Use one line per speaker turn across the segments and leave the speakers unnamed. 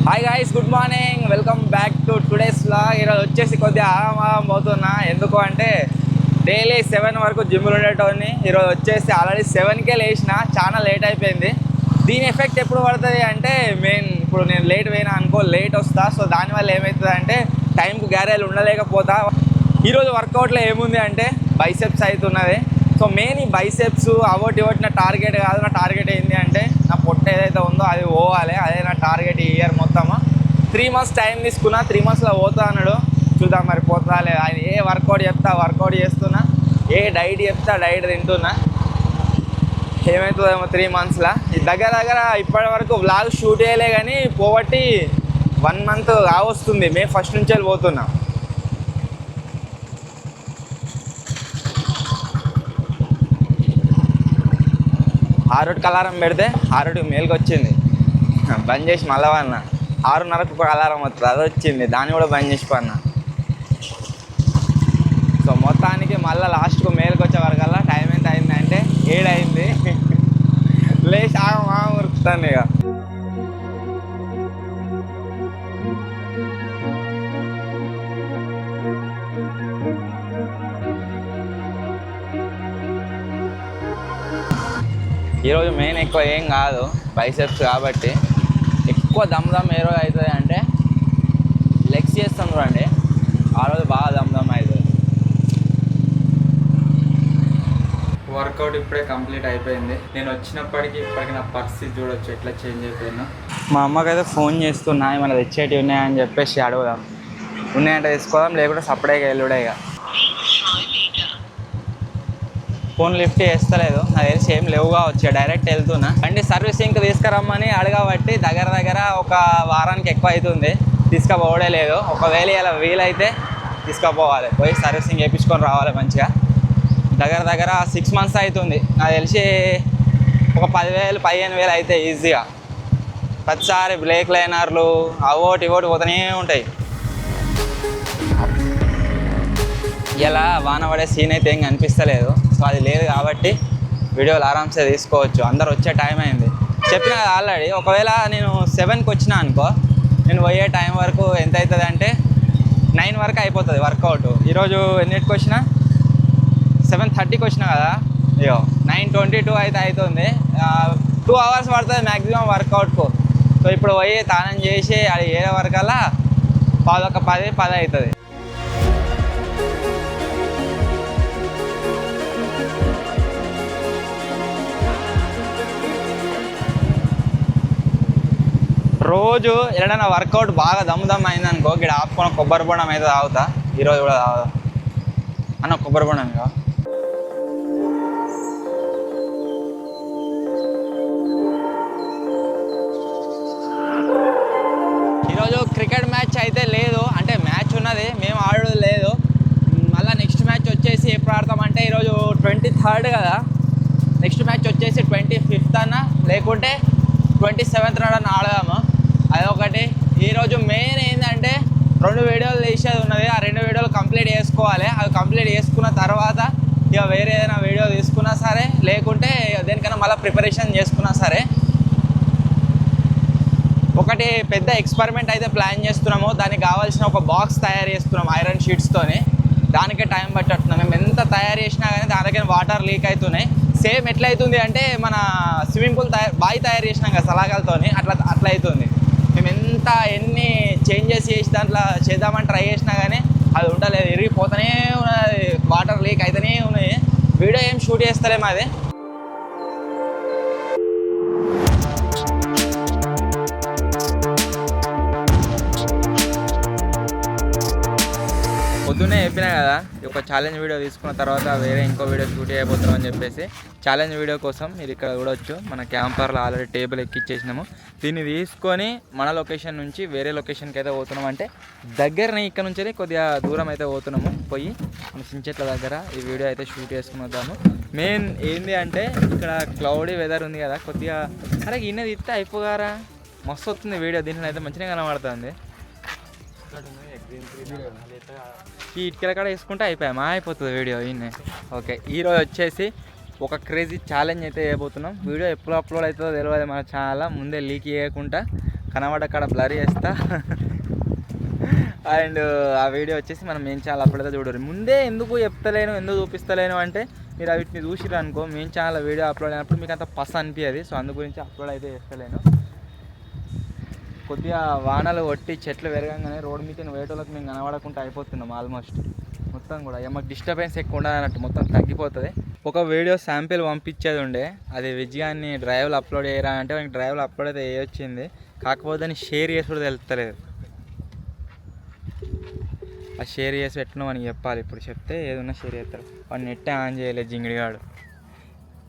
Hi guys, good morning. Welcome back to today's vlog. ఈరోజు వచ్చేసి కొద్దిగా ఆరామం పోతున్నా. ఎందుకు అంటే డైలీ 7 వరకు జిమ్లు ఉండేటోని. ఈరోజు వచ్చేసి ఆల్రెడీ 7కే లేచిన, చాలా లేట్ అయిపోయింది. దీని ఎఫెక్ట్ ఎప్పుడు పడుతుంది అంటే ఇప్పుడు నేను లేట్ పోయినా అనుకో, లేట్ వస్తా. సో దానివల్ల ఏమవుతుంది అంటే టైంకు గ్యారేజ్ ఉండలేకపోతా. ఈరోజు వర్కౌట్లో ఏముంది అంటే బైసెప్స్ అవుతున్నది. సో మెయిన్ ఈ బైసెప్స్ అవోటి నా టార్గెట్ కాదు. నా టార్గెట్ ఏంటి అంటే నా పొట్ట ఏదైతే ఉందో అది పోవాలి. అదే నా టార్గెట్ ఈ ఇయర్ మొత్తము. 3 months టైం తీసుకున్నా. 3 monthsలో పోతా అన్నాడు. చూద్దాం మరి పోతా లేదు. ఆయన ఏ వర్కౌట్ చెప్తా వర్కౌట్ చేస్తున్నా, ఏ డైట్ చెప్తా డైట్ తింటున్నా. ఏమవుతుందేమో 3 monthsలో. దగ్గర ఇప్పటి వరకు వ్లాగ్ షూట్ చేయలే, కానీ పోబట్టి 1 month కావస్తుంది. మే 1st నుంచి వెళ్ళి పోతున్నా. ఆరుటికి అలారం పెడితే 6కి మేలుకి వచ్చింది. బంద్ చేసి మళ్ళా అన్న 6:30కు ఒక అలారం వస్తుంది, అది వచ్చింది. దాన్ని కూడా బంద్ చేసి పన్నా. సో మొత్తానికి మళ్ళీ లాస్ట్కు మేలుకి వచ్చే వరకల్లా టైం ఎంత అయిందంటే 7 అయింది. లేచి ఉరుకుతాను ఇక. ఈరోజు మెయిన్ ఎక్కువ ఏం కాదు, బైసెప్స్ కాబట్టి. ఎక్కువ దమ్ ఏ రోజు అవుతుంది అంటే లెగ్స్ చేస్తాం చూడండి, ఆ రోజు బాగా దమ్ అవుతుంది.
వర్కౌట్ ఇప్పుడే కంప్లీట్ అయిపోయింది. నేను వచ్చినప్పటికీ ఇప్పటికి నా పరిస్థితి చూడొచ్చు ఎట్లా చేంజ్ అయిపోయిందో.
మా అమ్మకైతే ఫోన్ చేస్తున్నా, ఏమైనా తెచ్చేటివి ఉన్నాయని చెప్పేసి అడుగుదాం. ఉన్నాయంటే తీసుకోదాం, లేకుంటే సపరేట్గా వెళ్ళుడే. ఇక ఫోన్ లిఫ్ట్ చేస్తలేదు, నాకు తెలిసి ఏం లేవుగా వచ్చా. డైరెక్ట్ వెళ్తున్నా. బండి సర్వీసింగ్కి తీసుకురమ్మని అడగబట్టి దగ్గర ఒక వారానికి ఎక్కువ అవుతుంది, తీసుకుపోవడే లేదు. ఒకవేళ ఇలా వీలైతే తీసుకుపోవాలి, పోయి సర్వీసింగ్ చేయించుకొని రావాలి మంచిగా. దగ్గర 6 months అవుతుంది. నాకు తెలిసి ఒక 10,000 15,000 అవుతాయి ఈజీగా. ప్రతిసారి బ్రేక్ లైనర్లు అవోటి పోతూనే ఉంటాయి. ఇలా వాన పడే సీన్ అయితే ఏం కనిపిస్తలేదు. సో అది లేదు కాబట్టి వీడియోలు ఆరామ్సే తీసుకోవచ్చు. అందరు వచ్చే టైం అయింది చెప్పిన ఆల్రెడీ. ఒకవేళ నేను 7కి వచ్చినా అనుకో, నేను పోయే టైం వరకు ఎంత అవుతుంది అంటే 9 వరకు అయిపోతుంది వర్కౌట్. ఈరోజు ఎన్నిటికి వచ్చినా 7:30కి వచ్చినా కదా, అయ్యో 9:22 అయితే అవుతుంది. 2 hours పడుతుంది మ్యాక్సిమం వర్కౌట్కు. సో ఇప్పుడు పోయి తానం చేసి అది ఏరే వరకల్లా 10 అవుతుంది. రోజు ఎక్కడైనా వర్కౌట్ బాగా దమ్ అయిందనుకో, ఇక్కడ ఆపుకొని కొబ్బరి బొండం అయితే తాగుతా. ఈరోజు కూడా తాగుతా అన్న, కొబ్బరి బొండం. ఇక ఈరోజు క్రికెట్ మ్యాచ్ అయితే లేదు, అంటే మ్యాచ్ ఉన్నది, మేము ఆడేది లేదు. మళ్ళీ నెక్స్ట్ మ్యాచ్ వచ్చేసి ఎప్పుడు ఆడతామంటే ఈరోజు 23rd కదా. నెక్స్ట్ మ్యాచ్ వచ్చేసి 25th అన్న, లేకుంటే 27th నాడన్న ఆడదాము. అదొకటి. ఈరోజు మెయిన్ ఏంటంటే 2 వీడియోలు తీసేది ఉన్నది. ఆ 2 వీడియోలు కంప్లీట్ చేసుకోవాలి. అవి కంప్లీట్ చేసుకున్న తర్వాత ఇక వేరే ఏదైనా వీడియో తీసుకున్నా సరే, లేకుంటే దేనికైనా మళ్ళీ ప్రిపరేషన్ చేసుకున్నా సరే. ఒకటి పెద్ద ఎక్స్పెరిమెంట్ అయితే ప్లాన్ చేస్తున్నాము. దానికి కావాల్సిన ఒక బాక్స్ తయారు చేస్తున్నాము ఐరన్ షీట్స్తోని. దానికే టైం పట్టేస్తున్నాం. మేము ఎంత తయారు చేసినా కానీ దానికైనా వాటర్ లీక్ అవుతున్నాయి. సేమ్ ఎట్లయితుంది అంటే మన స్విమ్మింగ్ పూల్ బావి తయారు చేసినాం కదా సలాగాలతోని, అట్లా అవుతుంది. మేము ఎన్ని చేంజెస్ చేసి దాంట్లో చేద్దామని ట్రై చేసినా కానీ అది ఉండలేదు, ఇరిగిపోతూనే ఉన్నది, వాటర్ లీక్ అయితేనే ఉన్నాయి. వీడియో ఏం షూట్ చేస్తలేము అది. పొద్దున్నే చెప్పినా కదా, ఒక ఛాలెంజ్ వీడియో తీసుకున్న తర్వాత వేరే ఇంకో వీడియో షూట్ చేయబోతున్నాం అని చెప్పేసి. ఛాలెంజ్ వీడియో కోసం మీరు ఇక్కడ చూడవచ్చు, మన క్యాంపర్లో ఆల్రెడీ టేబుల్ ఎక్కిచ్చేసినాము. దీన్ని తీసుకొని మన లొకేషన్ నుంచి వేరే లొకేషన్కి అయితే పోతున్నాం. అంటే దగ్గరనే, ఇక్కడ నుంచి కొద్దిగా దూరం అయితే పోతున్నాము. పోయి మన సించెట్ల దగ్గర ఈ వీడియో అయితే షూట్ చేసుకుని వద్దాము. మెయిన్ ఏంది అంటే ఇక్కడ క్లౌడీ వెదర్ ఉంది కదా, కొద్దిగా అరే ఇన్నది ఇస్తే అయిపోగారా, మస్తు వస్తుంది వీడియో. దీంట్లో అయితే మంచిగా కనబడుతుంది. ఈ ఇటుకల కాడ వేసుకుంటే అయిపోతుంది వీడియో. ఈయనే ఓకే. ఈరోజు వచ్చేసి ఒక క్రేజీ ఛాలెంజ్ అయితే చేయబోతున్నాం. వీడియో ఎప్పుడు అప్లోడ్ అవుతుందో తెలియదు మన ఛానల్, ముందే లీక్ చేయకుండా కనబడక్కడ బ్లర్ చేస్తా. అండ్ ఆ వీడియో వచ్చేసి మనం మెయిన్ ఛానల్ అప్పుడైతే చూడరు. ముందే ఎందుకు చెప్తలేను, ఎందుకు చూపిస్తలేను అంటే మీరు వీటిని చూసిరు అనుకో మెయిన్ ఛానల్ వీడియో అప్లోడ్ అయినప్పుడు మీకు అంత పస్ అనిపించదు. సో అందు గురించి అప్లోడ్ అయితే చేస్తలేను. కొద్దిగా వానలు కొట్టి చెట్లు పెరగంగానే రోడ్ మీద వేటోళ్ళకి మేము కనబడకుండా అయిపోతున్నాం ఆల్మోస్ట్ మొత్తం కూడా. మాకు డిస్టర్బెన్స్ ఎక్కువ ఉండదు అన్నట్టు, మొత్తం తగ్గిపోతుంది. ఒక వీడియో శాంపిల్ పంపించేది ఉండే, అది విజయాన్ని డ్రైవ్లో అప్లోడ్ చేయరా అంటే మనకి డ్రైవ్లో అప్లోడ్ అయితే వచ్చింది, కాకపోతే దాన్ని షేర్ చేసి కూడా తెలుస్తలేదు. ఆ షేర్ చేసి పెట్టినా మనకి చెప్పాలి. ఇప్పుడు చెప్తే ఏదన్నా షేర్ చేస్తారు. వాడు నెట్ ఆన్ చేయలేదు జింగిడిగాడు.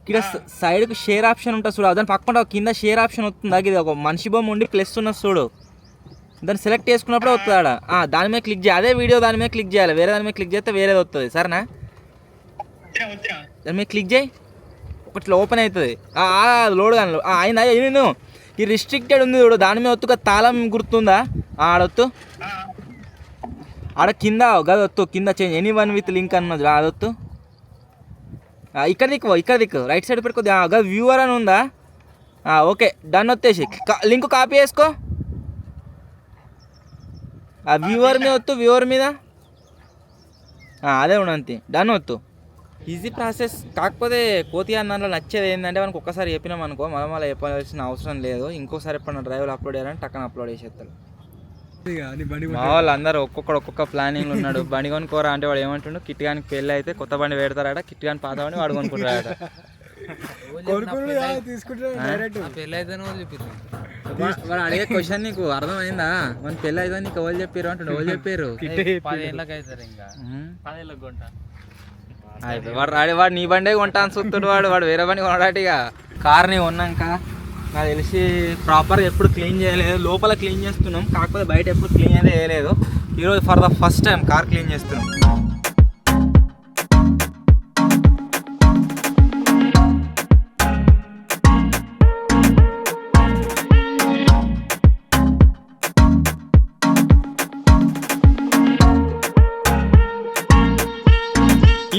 ఇక్కడ సైడ్కి షేర్ ఆప్షన్ ఉంటుంది చూడు, దాని పక్కన కింద షేర్ ఆప్షన్ వస్తుంది. ఇది ఒక మనిషి బొమ్మ ఉండి ప్లస్ ఉన్నది చూడు, దాన్ని సెలెక్ట్ చేసుకున్నప్పుడే వస్తుంది ఆడ. దాని మీద క్లిక్ చేయాలి, అదే వీడియో దాని మీద క్లిక్ చేయాలి. వేరే దాని మీద క్లిక్ చేస్తే వేరేది వస్తుంది. సరేనా? దాని మీద క్లిక్ చేయి, ఒకటి ఓపెన్ అవుతుంది. లోడ్ కానీ అయిందా? నేను ఈ రిస్ట్రిక్టెడ్ ఉంది చూడు, దాని మీద ఒత్తుగా తాళం గుర్తుందా? ఆడొత్తు, ఆడ కింద గదొత్తు, కింద చేంజ్ ఎనీ1 విత్ లింక్ అన్నది అదొత్తు. ఇక్కడ దిక్కు రైట్ సైడ్ పెట్టుకోద్ది. గది వ్యూవర్ అని ఉందా? Okay done. వచ్చేసి లింక్ కాపీ చేసుకో, ఆ వ్యూవర్ మీద వద్దు, వ్యూవర్ మీద అదే ఉండంతే. డన్ వద్దు. Easy process. కాకపోతే కోతి అన్న నచ్చేది ఏంటంటే మనకు ఒక్కసారి చెప్పినాం అనుకో మళ్ళీ చెప్పాల్సిన అవసరం లేదు. ఇంకోసారి ఎప్పుడన్నా డ్రైవ్లో అప్లోడ్ చేయాలని టక్కన అప్లోడ్ చేసేస్తారు. మా వాళ్ళు అందరూ ఒక్కొక్క ప్లానింగ్లో ఉన్నాడు. బండి కొనుక్కోరా అంటే వాడు ఏమంటుండు, కిట్గానికి పెళ్ళి అయితే కొత్త బండి పెడతారట, కిట్గాని పాత బండి వాడు కొనుక్కుంటారట. వాడు అడిగే క్వశ్చన్ నీకు అర్థమైందా? మన పెళ్ళి అయితే నీకు ఎవరు చెప్పారు అంటుండే. ఎవరు చెప్పారు?
10 ఏళ్ళకి అవుతారు, ఇంకా 10 ఏళ్ళకి కొంటా.
వాడు నీ బండే కొంటా అని చూస్తాడు. వాడు వేరే బండి కొనడాటిగా. కార్ని కొన్నాక నాకు తెలిసి ప్రాపర్ ఎప్పుడు క్లీన్ చేయలేదు. లోపల క్లీన్ చేస్తున్నాం, కాకపోతే బయట ఎప్పుడు క్లీన్ అయితే చేయలేదు. ఈరోజు for the first time car clean చేస్తున్నాం.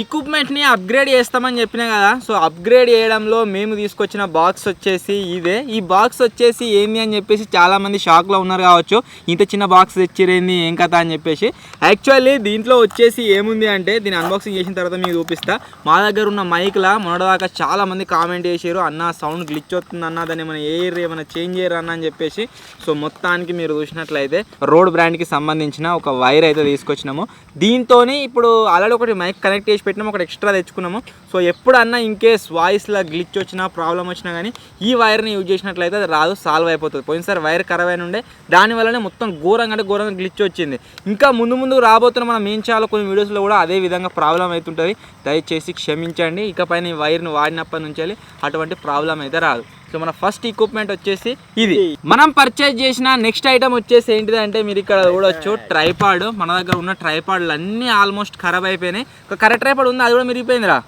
ఈక్విప్మెంట్ని అప్గ్రేడ్ చేస్తామని చెప్పినా కదా. సో అప్గ్రేడ్ చేయడంలో మేము తీసుకొచ్చిన బాక్స్ వచ్చేసి ఇదే. ఈ బాక్స్ వచ్చేసి ఏంది అని చెప్పేసి చాలామంది షాక్లో ఉన్నారు కావచ్చు, ఇంత చిన్న బాక్స్ తెచ్చిరేంది ఏం కథ అని చెప్పేసి. యాక్చువల్లీ దీంట్లో వచ్చేసి ఏముంది అంటే, దీన్ని అన్బాక్సింగ్ చేసిన తర్వాత మీకు చూపిస్తా. మా దగ్గర ఉన్న మైక్లా మొన్నటిదాకా చాలామంది కామెంట్ చేశారు, అన్న సౌండ్ గ్లిచ్ వస్తుంది అన్న, దాన్ని ఏమైనా ఏమైనా చేంజ్ చేయరు అన్న అని చెప్పేసి. సో మొత్తానికి మీరు చూసినట్లయితే రోడ్ బ్రాండ్కి సంబంధించిన ఒక వైర్ అయితే తీసుకొచ్చినాము. దీంతో ఇప్పుడు ఆల్రెడీ ఒకటి మైక్ కనెక్ట్ చేసి పెట్టినాము, ఒకటి ఎక్స్ట్రా తెచ్చుకున్నాము. సో ఎప్పుడన్నా ఇన్కేస్ వాయిస్లో గ్లిచ్ వచ్చినా ప్రాబ్లం వచ్చినా కానీ ఈ వైర్ని యూజ్ చేసినట్లయితే అది రాదు, సాల్వ్ అయిపోతుంది. పోయినసారి వైర్ ఖరాబ్ అయిన ఉండే, దానివల్లనే మొత్తం ఘోరంగా గ్లిచ్ వచ్చింది. ఇంకా ముందు రాబోతున్న మనం ఏం చేయాలో కొన్ని వీడియోస్లో కూడా అదే విధంగా ప్రాబ్లం అవుతుంటుంది. దయచేసి క్షమించండి. ఇకపైన ఈ వైర్ని వాడినప్పటి నుంచి అటువంటి ప్రాబ్లం అయితే రాదు. సో మన ఫస్ట్ ఎక్విప్మెంట్ వచ్చేసి ఇది. మనం పర్చేజ్ చేసిన నెక్స్ట్ ఐటమ్ వచ్చేసి ఏంటిది అంటే, మీరు ఇక్కడ చూడొచ్చు ట్రైపాడ్. మన దగ్గర ఉన్న ట్రైపాడ్లు అన్నీ ఆల్మోస్ట్ ఖరాబ్ అయిపోయినాయి. ఒక కరెక్ట్ ట్రైపాడ్ ఉంది, అది కూడా మిరిగిపోయిందిరా.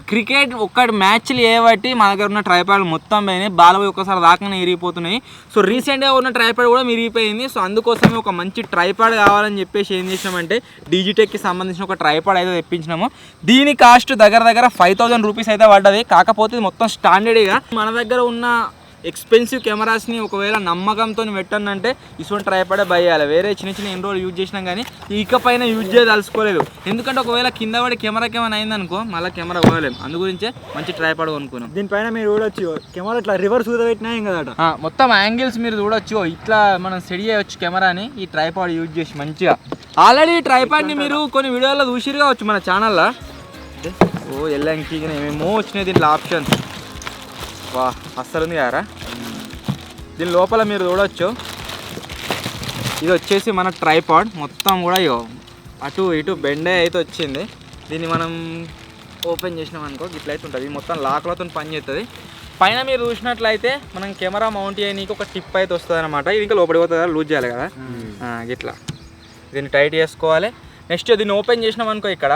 క్రికెట్ ఒక్కటి మ్యాచ్లు ఏబట్టి మన దగ్గర ఉన్న ట్రైపాడ్ మొత్తం పోయినాయి. బాల్ ఒక్కసారి దాకానే ఇరిగిపోతున్నాయి. సో రీసెంట్గా ఉన్న ట్రైపాడ్ కూడా మిరిగిపోయింది. సో అందుకోసమే ఒక మంచి ట్రైపాడ్ కావాలని చెప్పేసి ఏం చేసినామంటే, డిజిటెక్కి సంబంధించిన ఒక ట్రైపాడ్ అయితే తెప్పించినాము. దీని కాస్ట్ దగ్గర 5000 రూపీస్ అయితే పడ్డది. కాకపోతే మొత్తం స్టాండర్డ్గా మన దగ్గర ఉన్న ఎక్స్పెన్సివ్ కెమెరాస్ని ఒకవేళ నమ్మకంతో పెట్టానంటే ఇటువంటి ట్రైపాడే బై చేయాలి. వేరే చిన్న ఎన్ని రోజులు యూజ్ చేసినాం కానీ ఇకపైన యూజ్ చేయదలుచుకోలేదు. ఎందుకంటే ఒకవేళ కింద పడి కెమెరాకి ఏమైనా అయిందనుకో మళ్ళీ కెమెరా పోలేము. అందుగురించే మంచి ట్రైపాడ్ కొనుక్కున్నాం.
దీనిపైన మీరు చూడొచ్చు, కెమెరా ఇట్లా రివర్స్ పెట్టినా ఏం కదా,
మొత్తం యాంగిల్స్ మీరు చూడొచ్చు. ఇట్లా మనం సెట్ చేయవచ్చు కెమెరాని ఈ ట్రైపాడ్ యూజ్ చేసి మంచిగా. ఆల్రెడీ ఈ ట్రైపాడ్ని మీరు కొన్ని వీడియోలో చూసిరు కావచ్చు మన ఛానల్లో. ఎల్లంకి ఏమేమో వచ్చినాయి దీంట్లో ఆప్షన్స్. వా అస్సలు ఉంది కదా. దీని లోపల మీరు చూడవచ్చు, ఇది వచ్చేసి మన ట్రైపాడ్ మొత్తం కూడా అటు ఇటు బెండే అయితే వచ్చింది. దీన్ని మనం ఓపెన్ చేసినాం అనుకో ఇట్లయితే ఉంటుంది. ఇది మొత్తం లాక్లతో పని చేస్తుంది. పైన మీరు చూసినట్లయితే మనం కెమెరా మౌంట్ చేయడానికి ఒక టిప్ అయితే వస్తుంది అనమాట. ఇది ఇంకా లోపలికి పోతుంది కదా, లూజ్ చేయాలి కదా. ఇట్లా దీన్ని టైట్ చేసుకోవాలి. నెక్స్ట్ దీన్ని ఓపెన్ చేసినాం అనుకో ఇక్కడ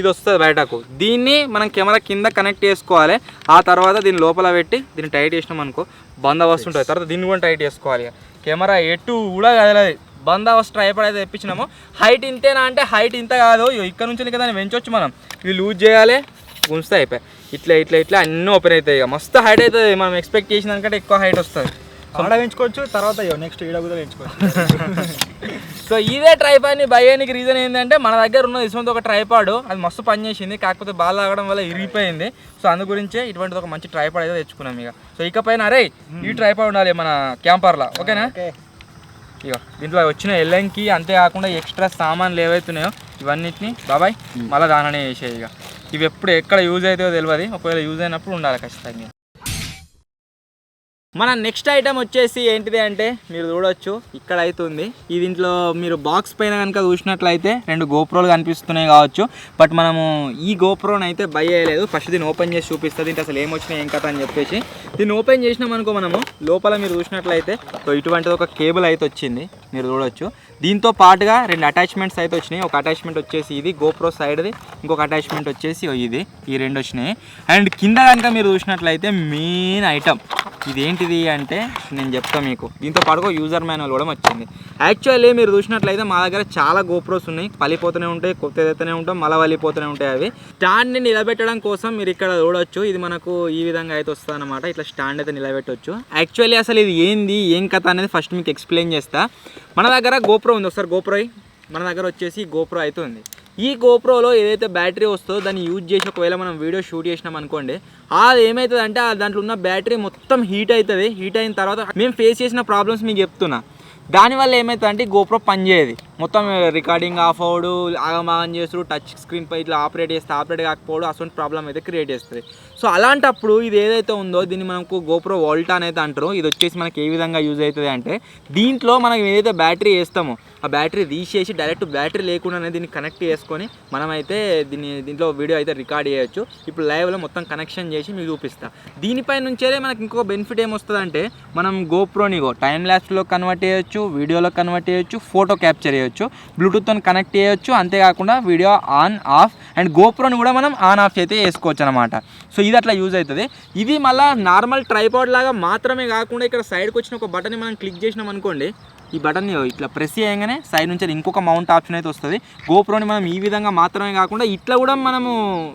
ఇది వస్తుంది బయటకు. దీన్ని మనం కెమెరా కింద కనెక్ట్ చేసుకోవాలి. ఆ తర్వాత దీన్ని లోపల పెట్టి దీన్ని టైట్ చేసినాం అనుకో బందోబస్తు ఉంటుంది. తర్వాత దీన్ని కూడా టైట్ చేసుకోవాలి. కెమెరా ఎటు కూడా కదలది. బందోబస్తు ట్రైపాడ్ అయితే తెప్పించినాము. హైట్ ఇంతేనా అంటే హైట్ ఇంత కాదు, ఇక్కడ నుంచి ఇంకా దాన్ని పెంచవచ్చు మనం. ఇవి లూజ్ చేయాలి, గుంజితే అయిపోయి ఇట్లా అన్నీ ఓపెన్ అవుతాయి. ఇక మస్తు హైట్ అవుతుంది. మనం ఎక్స్పెక్ట్ చేసిన దానికంటే ఎక్కువ హైట్ వస్తుంది.
ఆడ పెంచుకోవచ్చు, తర్వాత నెక్స్ట్ ఈడ కూడా పెంచుకోవచ్చు.
సో ఇదే ట్రైపాడ్ని బై అయ్యడానికి రీజన్ ఏంటంటే మన దగ్గర ఉన్న ఇటువంటి ఒక ట్రైపాడ్ అది మస్తు పనిచేసింది, కాకపోతే బాల్ తాగడం వల్ల ఇరిగిపోయింది. సో అందు గురించే ఇటువంటిది ఒక మంచి ట్రైపాడ్ అయితే తెచ్చుకున్నాం ఇక. సో ఇకపైన అరే ఈ ట్రైపాడ్ ఉండాలి మన క్యాంపర్లో, ఓకేనా? ఇక దీంట్లో వచ్చిన ఎల్లంకి అంతేకాకుండా ఎక్స్ట్రా సామాన్లు ఏవైతున్నాయో ఇవన్నిటిని బాబాయ్ మళ్ళీ దాననే చేసేది. ఇక ఇవి ఎప్పుడు ఎక్కడ యూజ్ అవుతాయో తెలియదు, ఒకవేళ యూజ్ అయినప్పుడు ఉండాలి ఖచ్చితంగా. మన నెక్స్ట్ ఐటమ్ వచ్చేసి ఏంటిది అంటే మీరు చూడొచ్చు ఇక్కడ అవుతుంది. ఈ దీంట్లో మీరు బాక్స్ పైన కనుక చూసినట్లయితే 2 గోప్రోలు కనిపిస్తున్నాయి కావచ్చు, బట్ మనము ఈ గోప్రోని అయితే బై చేయలేదు. ఫస్ట్ దీన్ని ఓపెన్ చేసి చూపిస్తుంది దీంట్లో అసలు ఏమొచ్చినాయి ఏం కథ అని చెప్పేసి. దీన్ని ఓపెన్ చేసినాం అనుకో మనము లోపల మీరు చూసినట్లయితే ఇటువంటిది ఒక కేబుల్ అయితే వచ్చింది మీరు చూడొచ్చు. దీంతో పాటుగా 2 అటాచ్మెంట్స్ అయితే వచ్చినాయి. ఒక అటాచ్మెంట్ వచ్చేసి ఇది గోప్రో సైడ్ది, ఇంకొక అటాచ్మెంట్ వచ్చేసి ఇది, ఈ 2 వచ్చినాయి. అండ్ కింద కనుక మీరు చూసినట్లయితే మెయిన్ ఐటమ్ ఇదేంటిది అంటే నేను చెప్తాను మీకు. దీంతో పాటుగా యూజర్ మాన్యువల్ కూడా వచ్చింది. యాక్చువల్లీ మీరు చూసినట్లయితే మా దగ్గర చాలా గోప్రోస్ ఉన్నాయి, పలిపోతూనే ఉంటాయి, కొత్త ఎత్తనే ఉంటాం, మళ్ళీ వలిపోతూనే ఉంటాయి. అవి స్టాండ్ని నిలబెట్టడం కోసం మీరు ఇక్కడ చూడొచ్చు, ఇది మనకు ఈ విధంగా అయితే వస్తుంది అనమాట. ఇట్లా స్టాండ్ అయితే నిలబెట్టవచ్చు. యాక్చువల్లీ అసలు ఇది ఏంది ఏం కథ అనేది ఫస్ట్ మీకు ఎక్స్ప్లెయిన్ చేస్తా. మన దగ్గర గోప్రో ఉంది, ఒకసారి గోప్రో మన దగ్గర వచ్చేసి గోప్రో అయితే ఉంది. ఈ గోప్రోలో ఏదైతే బ్యాటరీ వస్తుందో దాన్ని యూజ్ చేసి ఒకవేళ మనం వీడియో షూట్ చేసినాం అనుకోండి, అది ఏమవుతుంది అంటే దాంట్లో ఉన్న బ్యాటరీ మొత్తం హీట్ అవుతుంది. హీట్ అయిన తర్వాత మేము ఫేస్ చేసిన ప్రాబ్లమ్స్ మీకు చెప్తున్నా. దానివల్ల ఏమవుతుంది అంటే గోప్రో పనిచేయదు, మొత్తం రికార్డింగ్ ఆఫ్ అవడు, ఆగమాగం చేసుడు, టచ్ స్క్రీన్ పై ఇట్లా ఆపరేట్ చేస్తే ఆపరేట్ కాకపోవడం, అటువంటి ప్రాబ్లం అయితే క్రియేట్ చేస్తుంది. సో అలాంటప్పుడు ఇది ఏదైతే ఉందో దీన్ని మనకు గోప్రో వోల్టా అనేది అంటారు. ఇది వచ్చేసి మనకి ఏ విధంగా యూజ్ అవుతుంది అంటే దీంట్లో మనం ఏదైతే బ్యాటరీ వేస్తామో ఆ బ్యాటరీ తీసేసి డైరెక్ట్ బ్యాటరీ లేకుండానే దీన్ని కనెక్ట్ చేసుకొని మనమైతే దీంట్లో వీడియో అయితే రికార్డ్ చేయొచ్చు. ఇప్పుడు లైవ్లో మొత్తం కనెక్షన్ చేసి మీకు చూపిస్తా. దీనిపై నుంచే మనకి ఇంకొక బెనిఫిట్ ఏమొస్తుందంటే మనం గోప్రోని టైం ల్యాప్స్లో కన్వర్ట్ చేయొచ్చు, వీడియోలో కన్వర్ట్ చేయొచ్చు, ఫోటో క్యాప్చర్ చేయొచ్చు, బ్లూటూత్తో కనెక్ట్ చేయొచ్చు. అంతేకాకుండా వీడియో ఆన్ ఆఫ్ అండ్ గోప్రోని కూడా మనం ఆన్ ఆఫ్ అయితే వేసుకోవచ్చు అనమాట. సో ఇది అట్లా యూజ్ అవుతుంది. ఇది మళ్ళీ నార్మల్ ట్రైపాడ్ లాగా మాత్రమే కాకుండా ఇక్కడ సైడ్కి వచ్చిన ఒక బటన్ని మనం క్లిక్ చేసినాం అనుకోండి, ఈ బటన్ని ఇట్లా ప్రెస్ చేయగానే సైడ్ నుంచి ఇంకొక మౌంట్ ఆప్షన్ అయితే వస్తుంది. గోప్రోని మనం ఈ విధంగా మాత్రమే కాకుండా ఇట్లా కూడా మనము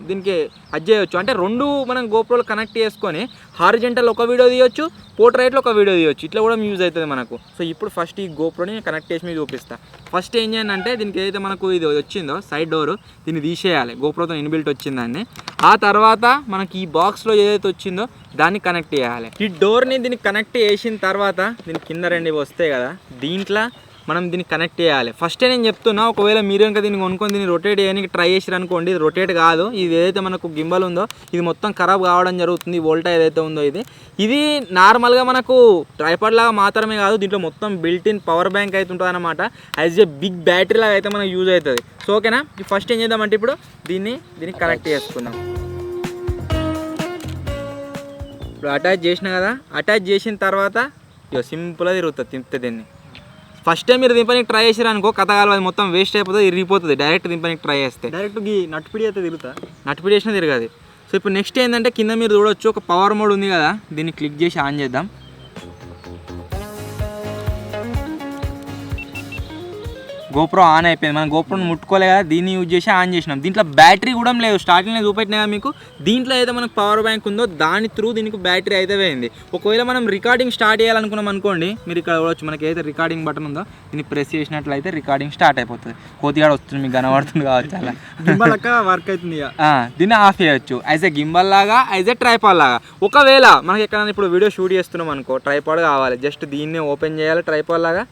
దీనికి అడ్జస్ట్ చేయొచ్చు. అంటే 2 మనం గోప్రోలు కనెక్ట్ చేసుకొని హారిజెంటల్ ఒక వీడియో తీయొచ్చు, పోర్ట్రైట్లో ఒక వీడియో తీయొచ్చు, ఇట్లా కూడా యూజ్ అవుతుంది మనకు. సో ఇప్పుడు ఫస్ట్ ఈ గోప్రోని కనెక్ట్ చేసి మీకు చూపిస్తా. ఫస్ట్ ఏం చేయండి అంటే దీనికి ఏదైతే మనకు ఇది వచ్చిందో సైడ్ డోరు దీన్ని తీసేయాలి, గోప్రోతో ఇన్బిల్ట్ వచ్చిందాన్ని. ఆ తర్వాత మనకి ఈ బాక్స్లో ఏదైతే వచ్చిందో దాన్ని కనెక్ట్ చేయాలి. ఈ డోర్ని దీనికి కనెక్ట్ చేసిన తర్వాత దీని కింద 2 వస్తాయి కదా, దీంట్లో మనం దీన్ని కనెక్ట్ చేయాలి. ఫస్టే నేను చెప్తున్నా, ఒకవేళ మీరు కనుక దీన్ని కొనుక్కొని దీన్ని రొటేట్ చేయడానికి ట్రై చేసారు అనుకోండి, ఇది రొటేట్ కాదు. ఇది ఏదైతే మనకు గింబల్ ఉందో ఇది మొత్తం ఖరాబ్ కావడం జరుగుతుంది. వోల్టా ఏదైతే ఉందో ఇది నార్మల్గా మనకు ట్రైపాడ్ లాగా మాత్రమే కాదు, దీంట్లో మొత్తం బిల్ట్ ఇన్ పవర్ బ్యాంక్ అయితే ఉంటుంది అనమాట. యాజ్ ఏ బిగ్ బ్యాటరీ లాగా అయితే మనకు యూజ్ అవుతుంది. సో ఓకేనా, ఫస్ట్ ఏం చేద్దామంటే ఇప్పుడు దీన్ని కనెక్ట్ చేసుకుందాం. ఇప్పుడు అటాచ్ చేసిన కదా, అటాచ్ చేసిన తర్వాత సింపుల్గా తిరుగుతుంది. తింపితే దీన్ని ఫస్ట్ టైం మీరు దింపడానికి ట్రై చేసారు అనుకో, కథ కాదు, అది మొత్తం వేస్ట్ అయిపోతుంది, ఇరిగిపోతుంది. డైరెక్ట్ దింపడానికి ట్రై చేస్తే
డైరెక్ట్ నట్టుపిడి అయితే తిరుగుతా,
నట్టుపిడి చేసినా తిరగదు. సో ఇప్పుడు నెక్స్ట్ ఏంటంటే కింద మీరు చూడొచ్చు ఒక పవర్ మోడ్ ఉంది కదా, దీన్ని క్లిక్ చేసి ఆన్ చేద్దాం. గోప్రో ఆన్ అయిపోయింది. మనం గోప్రోని ముట్టుకోలే కదా, దీన్ని యూజ్ చేసి ఆన్ చేసినాం. దీంట్లో బ్యాటరీ కూడా లేదు, స్టార్టింగ్లో చూపెట్టినా కదా మీకు. దీంట్లో అయితే మనకు పవర్ బ్యాంక్ ఉందో దాని త్రూ దీనికి బ్యాటరీ అయితే పోయింది. ఒకవేళ మనం రికార్డింగ్ స్టార్ట్ చేయాలనుకున్నాం అనుకోండి, మీరు ఇక్కడ చూడవచ్చు మనకి ఏదైతే రికార్డింగ్ బటన్ ఉందో దీన్ని ప్రెస్ చేసినట్లయితే రికార్డింగ్ స్టార్ట్ అయిపోతుంది. కోతిగాడ వస్తుంది మీకు కనబడుతుంది కావచ్చు, అలా
గింబల్ లెక్క వర్క్ అవుతుంది.
దీన్ని ఆఫ్ చేయొచ్చు యాజ్ ఏ గింబల్ లాగా, యాజ్ ఏ ట్రైపాడ్ లాగా. ఒకవేళ మనకి ఎక్కడైనా ఇప్పుడు వీడియో షూట్ చేస్తున్నాం అనుకో, ట్రైపాడ్ కావాలి, జస్ట్ దీన్ని ఓపెన్ చేయాలి ట్రైపాడ్ లాగా,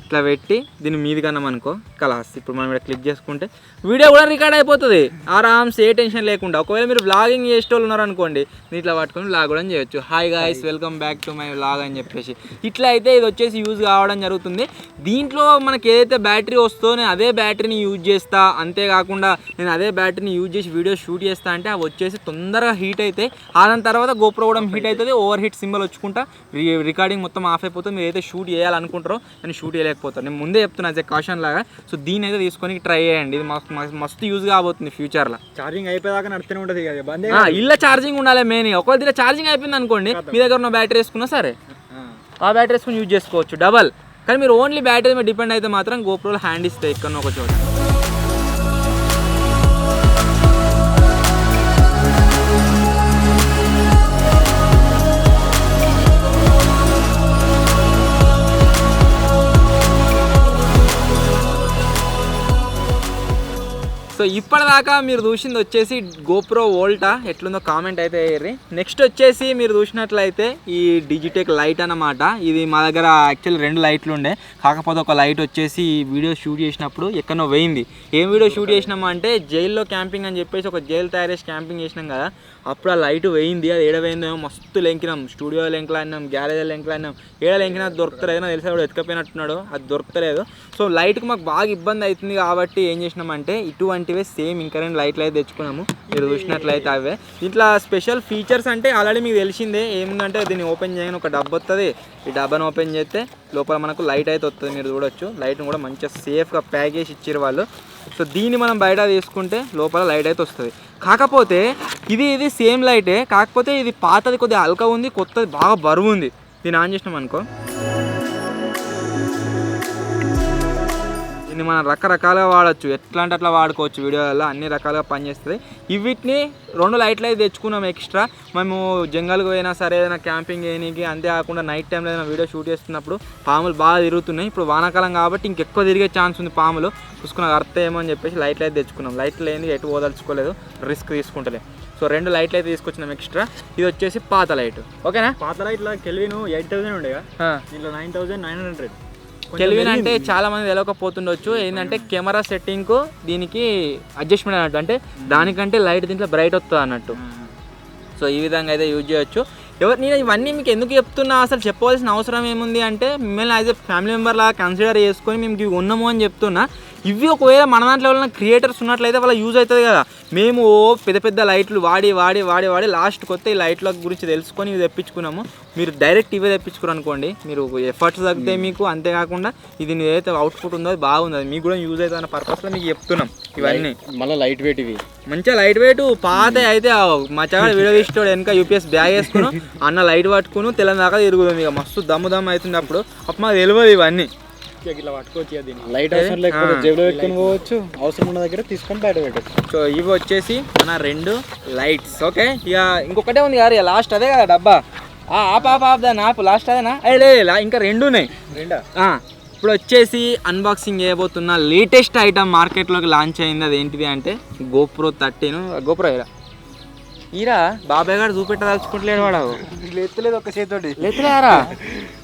ఇట్లా పెట్టి దీన్ని మీది కన్నాం అనుకో కలాస్. ఇప్పుడు మనం ఇక్కడ క్లిక్ చేసుకుంటే వీడియో కూడా రికార్డ్ అయిపోతుంది ఆరామ్స్, ఏ టెన్షన్ లేకుండా. ఒకవేళ మీరు వ్లాగింగ్ చేసేటోళ్ళు ఉన్నారనుకోండి, ఇట్లా పట్టుకొని వ్లాగ్ కూడా చేయొచ్చు. Hi guys, welcome back to my vlog అని చెప్పేసి ఇట్లా అయితే ఇది వచ్చేసి యూజ్ కావడం జరుగుతుంది. దీంట్లో మనకి ఏదైతే బ్యాటరీ వస్తుందో నేను అదే బ్యాటరీని యూజ్ చేస్తా. అంతేకాకుండా నేను అదే బ్యాటరీని యూజ్ చేసి వీడియో షూట్ చేస్తా అంటే అవి వచ్చేసి తొందరగా హీట్ అయితే, దాని తర్వాత గోప్రో కూడా హీట్ అవుతుంది, ఓవర్ హీట్ సింబల్ వచ్చుకుంటా రికార్డింగ్ మొత్తం ఆఫ్ అయిపోతుంది. మీరు అయితే షూట్ చేయాలనుకుంటారో కానీ షూట్ చేయలేకపోతారు. నేను ముందే చెప్తున్నా యాజ్ ఏ కాషన్ లాగా. సో దీని అయితే తీసుకొని ట్రై చేయండి, ఇది మస్తు యూజ్ కాబోతుంది ఫ్యూచర్లో.
ఛార్జింగ్ అయిపోయాక నడుస్తూనే ఉంటుంది కదా,
ఇలా ఛార్జింగ్ ఉండాలి మెయిన్. ఒకవేళ దీనిలో ఛార్జింగ్ అయిపోయింది అనుకోండి, మీ దగ్గర ఉన్న బ్యాటరీ వేసుకున్నా సరే ఆ బ్యాటరీ వేసుకుని యూజ్ చేసుకోవచ్చు డబల్. కానీ మీరు ఓన్లీ బ్యాటరీ మీద డిపెండ్ అయితే మాత్రం గోప్రోలో హ్యాండ్ ఇస్తాయి ఎక్కడో ఒక చోట. సో ఇప్పటిదాకా మీరు చూసింది వచ్చేసి గోప్రో వోల్టా, ఎట్లుందో కామెంట్ అయితే వేయర్రి. నెక్స్ట్ వచ్చేసి మీరు చూసినట్లయితే ఈ డిజిటెక్ లైట్ అన్నమాట. ఇది మా దగ్గర యాక్చువల్లీ 2 లైట్లు ఉండే, కాకపోతే ఒక లైట్ వచ్చేసి వీడియో షూట్ చేసినప్పుడు ఎక్కడో పోయింది. ఏం వీడియో షూట్ చేసినామా అంటే జైల్లో క్యాంపింగ్ అని చెప్పేసి ఒక జైలు తయారు చేసి క్యాంపింగ్ చేసినాం కదా, అప్పుడు ఆ లైట్ పోయింది. అది ఏడపోయిందేమో మస్తు లెంకినాం, స్టూడియో లెంకలాడినాం, గ్యారేజ్ లెంకలాడినాం, లెంకినా దొరుకుతలేదు తెలిసా, కూడా ఎత్తుకపోయినట్టున్నాడు, అది దొరకలేదు. సో లైట్కి మాకు బాగా ఇబ్బంది అవుతుంది కాబట్టి ఏం చేసినామంటే ఇటువంటివే సేమ్ ఇంకా 2 లైట్లు అయితే తెచ్చుకున్నాము. మీరు చూసినట్లయితే అవే. ఇట్లా స్పెషల్ ఫీచర్స్ అంటే ఆల్రెడీ మీకు తెలిసిందే, ఏముందంటే దీన్ని ఓపెన్ చేయగానే ఒక డబ్బా వస్తుంది. ఈ డబ్బాను ఓపెన్ చేస్తే లోపల మనకు లైట్ అయితే వస్తుంది, మీరు చూడొచ్చు. లైట్ని కూడా మంచిగా సేఫ్గా ప్యాక్ చేసి ఇచ్చారు వాళ్ళు. సో దీన్ని మనం బయట తీసుకుంటే లోపల లైట్ అయితే వస్తుంది. కాకపోతే ఇది సేమ్ లైటే, కాకపోతే ఇది పాతది కొద్దిగా హల్కా ఉంది, కొత్తది బాగా బరువు ఉంది. దీన్ని ఆన్ చేసినాం అనుకో, దీన్ని మనం రకరకాలుగా వాడచ్చు, ఎట్లా అంటే అట్లా వాడుకోవచ్చు. వీడియోలలో అన్ని రకాలుగా పనిచేస్తుంది. వీటిని 2 లైట్లు అయితే తెచ్చుకున్నాం ఎక్స్ట్రా. మేము జంగల్కి పోయినా సరే ఏదైనా క్యాంపింగ్ చేయడానికి, అంతేకాకుండా నైట్ టైంలో ఏదైనా వీడియో షూట్ చేస్తున్నప్పుడు పాములు బాగా తిరుగుతున్నాయి. ఇప్పుడు వానాకాలం కాబట్టి ఇంకెక్కువ తిరిగే ఛాన్స్ ఉంది పాములు, చూసుకున్న అర్థం ఏమో అని చెప్పేసి లైట్లు అయితే తెచ్చుకున్నాం. లైట్లు లేని ఎటు పోదలుచుకోలేదు, రిస్క్ తీసుకుంటలే. సో 2 లైట్లు అయితే తీసుకొచ్చినాం ఎక్స్ట్రా. ఇది వచ్చేసి పాత లైట్, ఓకేనా.
పాత లైట్లో కెల్విన్ 8000 ఉండేగా, దీంట్లో 9900.
కెల్విన్ అంటే చాలా మంది తెలియకపోతుండొచ్చు. ఏంటంటే కెమెరా సెట్టింగ్కు దీనికి అడ్జస్ట్మెంట్ అన్నట్టు, అంటే దానికంటే లైట్ దీంట్లో బ్రైట్ వస్తుంది అన్నట్టు. సో ఈ విధంగా అయితే యూజ్ చేయొచ్చు. నేను ఇవన్నీ మీకు ఎందుకు చెప్తున్నా, అసలు చెప్పవలసిన అవసరం ఏముంది అంటే మిమ్మల్ని యాజ్ ఎ ఫ్యామిలీ మెంబర్ లాగా కన్సిడర్ చేసుకొని మేము ఇవి ఉన్నాము అని చెప్తున్నా. ఇవి ఒకవేళ మన దాంట్లో ఎవరైనా క్రియేటర్స్ ఉన్నట్లయితే వాళ్ళ యూజ్ అవుతుంది కదా. మేము పెద్ద పెద్ద లైట్లు వాడి వాడి వాడి వాడి లాస్ట్ కొత్త ఈ లైట్ల గురించి తెలుసుకొని ఇవి తెప్పించుకున్నాము. మీరు డైరెక్ట్ ఇవే తెప్పించుకున్నారు అనుకోండి, మీరు ఎఫర్ట్స్ తగ్గుతాయి మీకు. అంతేకాకుండా ఇది ఏదైతే అవుట్పుట్ ఉందో అది బాగుంది, అది మీకు కూడా యూజ్ అవుతుంది అన్న పర్పస్లో మీకు చెప్తున్నాం. ఇవన్నీ
మళ్ళీ లైట్ వెయిట్, ఇవి
మంచిగా లైట్ వెయిట్. పాత అయితే మా చక్కడ వీడియో తీసుకోడు వెనక యూపీఎస్ బ్యాగ్ వేసుకుని అన్న లైట్ పట్టుకుని తెల్లని దాకా తిరుగుతుంది. ఇక మస్తు దమ్ము అవుతుంది. అప్పుడు మాకు తెలియదు ఇవన్నీ.
ఇట్లా పట్టుకోవచ్చు, దీన్ని లైట్ అవసరం లేకపోతే జేబులో పెట్టుకొని పోవచ్చు, అవసరం ఉన్న దగ్గర తీసుకొని బయట పెట్టచ్చు.
సో ఇవి వచ్చేసి మన 2 లైట్స్, ఓకే. ఇక ఇంకొకటే ఉంది కదా, లాస్ట్ అదే కదా డబ్బా. దాన్ని ఆపు, లాస్ట్ అదేనా? లేదా ఇంకా 2 ఉన్నాయి. ఇప్పుడు వచ్చేసి అన్బాక్సింగ్ చేయబోతున్న లేటెస్ట్ ఐటమ్ మార్కెట్లోకి లాంచ్ అయింది. అది ఏంటిది అంటే గోప్రో 13. గోప్రో ఈరా బాబాయ్ గారు చూపెట్టదలుచుకుంటలేడు, వాడు
లేతలేదు ఒక చేతితోటి
లేతలేరా.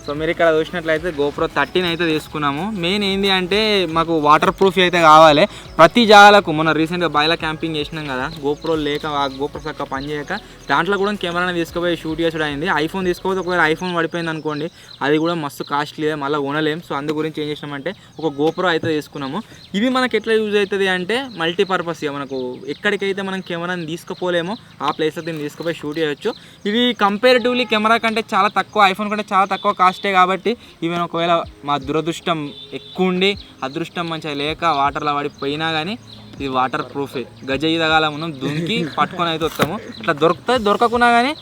సో మీరు ఇక్కడ చూసినట్లయితే గోప్రో 13 అయితే తీసుకున్నాము. మెయిన్ ఏంటి అంటే మాకు వాటర్ ప్రూఫ్ అయితే కావాలి ప్రతి జాగాలకు. మొన్న రీసెంట్గా బాయిలా క్యాంపింగ్ చేసినాం కదా, గోప్రో లేక ఆ గోప్రో చక్కగా పనిచేయక దాంట్లో కూడా కెమెరాని తీసుకుపోయి షూట్ చేసుడు అయింది. ఐఫోన్ తీసుకోకపోతే ఒకవేళ ఐఫోన్ పడిపోయింది అనుకోండి, అది కూడా మస్తు కాస్ట్లీ, మళ్ళీ కొనలేం. సో అందు గురించి ఏం చేసినామంటే ఒక గోప్రో అయితే తీసుకున్నాము. ఇవి మనకి ఎట్లా యూజ్ అవుతుంది అంటే మల్టీపర్పస్, మనకు ఎక్కడికైతే మనం కెమెరాని తీసుకుపోలేమో ఆ ప్లేస్లో దీన్ని తీసుకుపోయి షూట్ చేయొచ్చు. ఇవి కంపేరిటివ్లీ కెమెరా కంటే చాలా తక్కువ, ఐఫోన్ కంటే చాలా తక్కువ కాస్టే కాబట్టి ఈవెన్ ఒకవేళ మా దురదృష్టం ఎక్కువ ఉండి అదృష్టం మంచిగా లేక వాటర్లో పడిపోయినా కానీ ఇది వాటర్ ప్రూఫే. గజ ఈదగాల మనం దుంకి పట్టుకొని అయితే వస్తాము. ఇట్లా దొరుకుతుంది, దొరకకున్నా కానీ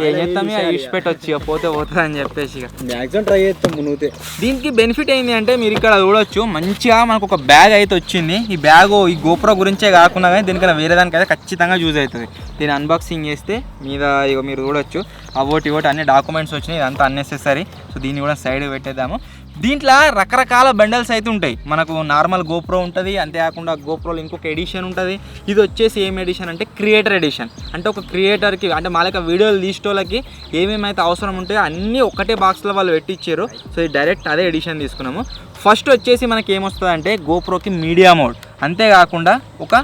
ఏం చేస్తాం, ఇక ఇడిచిపెట్టొచ్చు, ఇక పోతే పోతుంది అని చెప్పేసి ఇక
మ్యాక్సిమం ట్రై చేస్తాం మునుగుతే.
దీనికి బెనిఫిట్ ఏంటి అంటే మీరు ఇక్కడ చూడొచ్చు, మంచిగా మనకు ఒక బ్యాగ్ అయితే వచ్చింది. ఈ బ్యాగ్ ఈ గోప్రో గురించే కాకుండా కానీ దీనికన్నా వేరే దానికైతే ఖచ్చితంగా యూజ్ అవుతుంది. దీన్ని అన్బాక్సింగ్ చేస్తే మీద ఇక మీరు చూడొచ్చు అవోటి అన్ని డాక్యుమెంట్స్ వచ్చినాయి, ఇదంతా అన్నెసెసరీ. సో దీన్ని కూడా సైడ్ పెట్టేద్దాము. దీంట్లో రకరకాల బండల్స్ అయితే ఉంటాయి. మనకు నార్మల్ గోప్రో ఉంటుంది, అంతేకాకుండా గోప్రోలో ఇంకొక ఎడిషన్ ఉంటుంది. ఇది వచ్చేసి ఏం ఎడిషన్ అంటే క్రియేటర్ ఎడిషన్. అంటే ఒక క్రియేటర్కి అంటే మా లెక్క వీడియోలు తీసేటోళ్ళకి ఏమేమైతే అవసరం ఉంటాయో అన్నీ ఒకటే బాక్స్లో వాళ్ళు పెట్టించారు. సో ఇది డైరెక్ట్ అదే ఎడిషన్ తీసుకున్నాము. ఫస్ట్ వచ్చేసి మనకి ఏమొస్తుంది అంటే గోప్రోకి మీడియా మోడ్, అంతేకాకుండా ఒక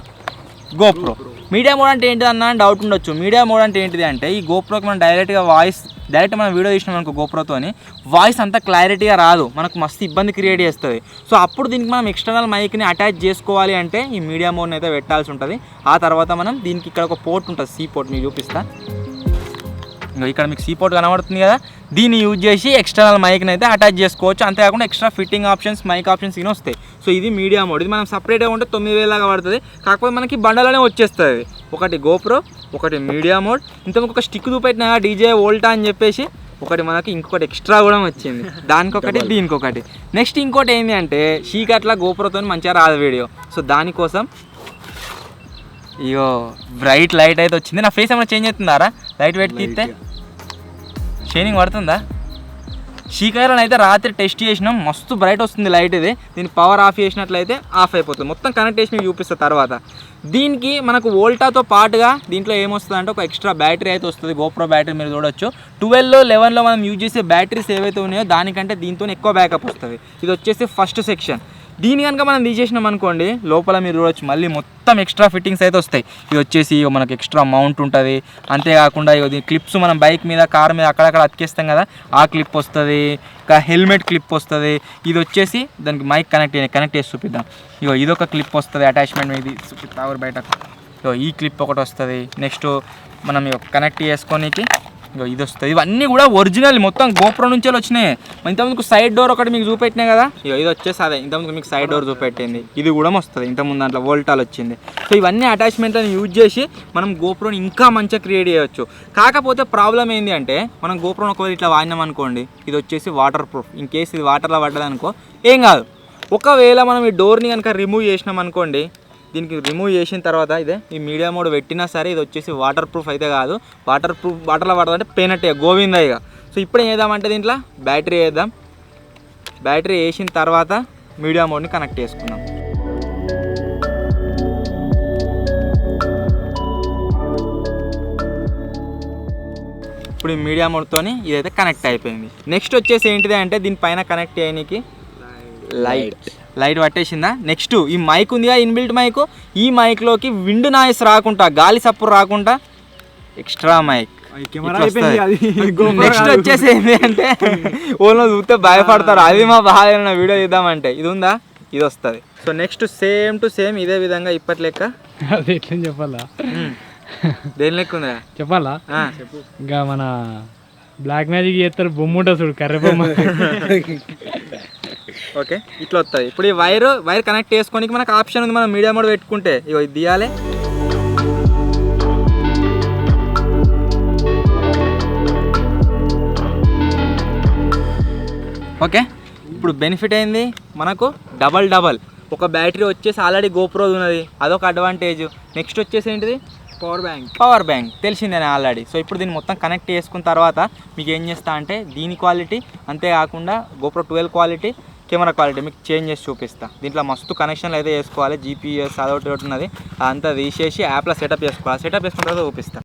గోప్రో. మీడియా మోడ్ అంటే ఏంటిది అన్న డౌట్ ఉండొచ్చు. మీడియా మోడ్ అంటే ఏంటిది అంటే ఈ గోప్రోకి మనం డైరెక్ట్ మనం వీడియో తీసినాం మనకు గోప్రోతోని వాయిస్ అంతా క్లారిటీగా రాదు, మనకు మస్తు ఇబ్బంది క్రియేట్ చేస్తుంది. సో అప్పుడు దీనికి మనం ఎక్స్టర్నల్ మైక్ని అటాచ్ చేసుకోవాలి అంటే ఈ మీడియా మోడ్ని అయితే పెట్టాల్సి ఉంటుంది. ఆ తర్వాత మనం దీనికి ఇక్కడ ఒక పోర్ట్ ఉంటుంది, సి పోర్ట్ మీకు చూపిస్తా. ఇక్కడ మీకు సి పోర్ట్ కనబడుతుంది కదా, దీన్ని యూజ్ చేసి ఎక్స్టర్నల్ మైక్ని అయితే అటాచ్ చేసుకోవచ్చు. అంతేకాకుండా extra fitting options, mic options ఇవి వస్తాయి. సో ఇది మీడియా మోడ్. ఇది మనం సపరేట్గా ఉంటే 9000 లాగా పడుతుంది. కాకపోతే మనకి బండలోనే వచ్చేస్తుంది. ఒకటి గోప్రో, ఒకటి మీడియా మోడ్, ఇంతకు స్టిక్ చూపెట్టినా డీజే వోల్టా అని చెప్పేసి ఒకటి మనకి ఇంకొకటి ఎక్స్ట్రా కూడా వచ్చింది. దానికొకటి దీనికొకటి. నెక్స్ట్ ఇంకోటి ఏంటి అంటే షీకట్లా గోప్రోతో మంచిగా రాదు వీడియో. సో దానికోసం ఇగో బ్రైట్ లైట్ అయితే వచ్చింది. నా ఫేస్ ఏమైనా చేంజ్ అవుతుందారా లైట్ పెట్టి తీస్తే? షైనింగ్ పడుతుందా? షీకాయలను అయితే రాత్రి టెస్ట్ చేసినాం, మస్తు బ్రైట్ వస్తుంది లైట్ ఇది. దీన్ని పవర్ ఆఫ్ చేసినట్లయితే ఆఫ్ అయిపోతుంది. మొత్తం కనెక్ట్ చేసి మీకు చూపిస్తా తర్వాత. దీనికి మనకు వోల్టాతో పాటుగా దీంట్లో ఏమొస్తుంది అంటే ఒక ఎక్స్ట్రా బ్యాటరీ అయితే వస్తుంది. గోప్రో బ్యాటరీ మీరు చూడొచ్చు. 12లో 11లో మనం యూజ్ చేసే బ్యాటరీస్ ఏవైతే ఉన్నాయో దానికంటే దీంతో ఎక్కువ బ్యాకప్ వస్తుంది. ఇది వచ్చేసి ఫస్ట్ సెక్షన్. దీని కనుక మనం తీసేసినాం అనుకోండి, లోపల మీరు చూడవచ్చు మళ్ళీ మొత్తం ఎక్స్ట్రా ఫిట్టింగ్స్ అయితే వస్తాయి. ఇది వచ్చేసి మనకు ఎక్స్ట్రా మౌంట్ ఉంటుంది. అంతేకాకుండా ఇది క్లిప్స్ మనం బైక్ మీద కార్ మీద అక్కడక్కడ అతికేస్తాం కదా, ఆ క్లిప్ వస్తుంది. ఇంకా హెల్మెట్ క్లిప్ వస్తుంది. ఇది వచ్చేసి దానికి మైక్ కనెక్ట్ చేసి చూపిద్దాం. ఇదొక క్లిప్ వస్తుంది అటాచ్మెంట్. ఇది చూపిస్తా బయట. ఈ క్లిప్ ఒకటి వస్తుంది. నెక్స్ట్ మనం కనెక్ట్ చేసుకోనికి ఇది వస్తుంది. ఇవన్నీ కూడా ఒరిజినల్ మొత్తం గోప్రో నుంచి వచ్చినాయి. ఇంతకుముందుకు సైడ్ డోర్ ఒకటి మీకు చూపెట్టినాయి కదా, ఇది వచ్చేసి అదే ఇంతకుముందు మీకు సైడ్ డోర్ చూపెట్టింది. ఇది కూడా వస్తుంది. ఇంతకుముందు దాంట్లో వోల్టాల్ వచ్చింది. సో ఇవన్నీ అటాచ్మెంట్లను యూజ్ చేసి మనం గోప్రోని ఇంకా మంచిగా క్రియేట్ చేయవచ్చు. కాకపోతే ప్రాబ్లం ఏంటి అంటే మనం గోప్రోని ఒకవేళ ఇట్లా వాడినాం అనుకోండి, ఇది వచ్చేసి వాటర్ ప్రూఫ్. ఇన్ కేసు ఇది వాటర్లో పడ్డదనుకో ఏం కాదు. ఒకవేళ మనం ఈ డోర్ని కనుక రిమూవ్ చేసినాం అనుకోండి, దీనికి రిమూవ్ చేసిన తర్వాత ఇదే ఈ మీడియా మోడ్ పెట్టినా సరే ఇది వచ్చేసి వాటర్ ప్రూఫ్ అయితే కాదు. వాటర్లో పడదంటే పేనట్టే గోవిందా ఇక. సో ఇప్పుడు ఏం చేద్దామంటే దీంట్లో బ్యాటరీ వేద్దాం. బ్యాటరీ వేసిన తర్వాత మీడియా మోడ్ని కనెక్ట్ చేసుకుందాం. ఇప్పుడు ఈ మీడియా మోడ్తో ఇదైతే కనెక్ట్ అయిపోయింది. నెక్స్ట్ వచ్చేసి ఏంటిది అంటే దీనిపైన కనెక్ట్ చేయడానికి లైట్ పట్టేసిందా. నెక్స్ట్ ఈ మైక్ ఉందిగా, ఇన్బిల్ట్ మైక్. ఈ మైక్లోకి విండ్ నాయిస్ రాకుండా, గాలి సప్పుడు రాకుండా ఎక్స్ట్రా మైక్. నెక్స్ట్ వచ్చేసి ఏంటి అంటే ఓన్లో చూస్తే భయపడతారు, అది మా బాగా వీడియో చేద్దామంటే. ఇది ఉందా, ఇది వస్తుంది. So next same to same ఇదే విధంగా ఇప్పటి లెక్క.
అది ఎట్లా చెప్పాలా,
దేని లెక్క ఉందా
చెప్పాలా? ఇంకా మన బ్లాక్ మ్యాజిక్ చేస్తారు, బొమ్మ ఉంటుంది చూడు, కర్రె బొమ్మ.
ఓకే, ఇట్లా వస్తుంది. ఇప్పుడు ఈ వైర్ కనెక్ట్ చేసుకోనికి మనకు ఆప్షన్ ఉంది. మనం మీడియా మోడ్ పెట్టుకుంటే ఇది తీయాలి. ఓకే, ఇప్పుడు బెనిఫిట్ అయింది మనకు డబల్. ఒక బ్యాటరీ వచ్చేసి ఆల్రెడీ గోప్రో ఉన్నది, అదొక అడ్వాంటేజ్. నెక్స్ట్ వచ్చేసి ఏంటిది, పవర్ బ్యాంక్ తెలిసిందే ఆల్రెడీ. సో ఇప్పుడు దీన్ని మొత్తం కనెక్ట్ చేసుకున్న తర్వాత మీకు ఏం చేస్తా అంటే దీని క్వాలిటీ, అంతేకాకుండా గోప్రో 12 క్వాలిటీ, కెమెరా క్వాలిటీ మీకు చేంజ్ చేసి చూపిస్తా. దీంట్లో మస్తు కనెక్షన్లు అయితే చేసుకోవాలి. జీపీఎస్ అదొకటి ఉన్నది, అదంతా తీసేసి యాప్లో సెటప్ చేసుకోవాలి. సెటప్ చేసుకున్న తర్వాత చూపిస్తా.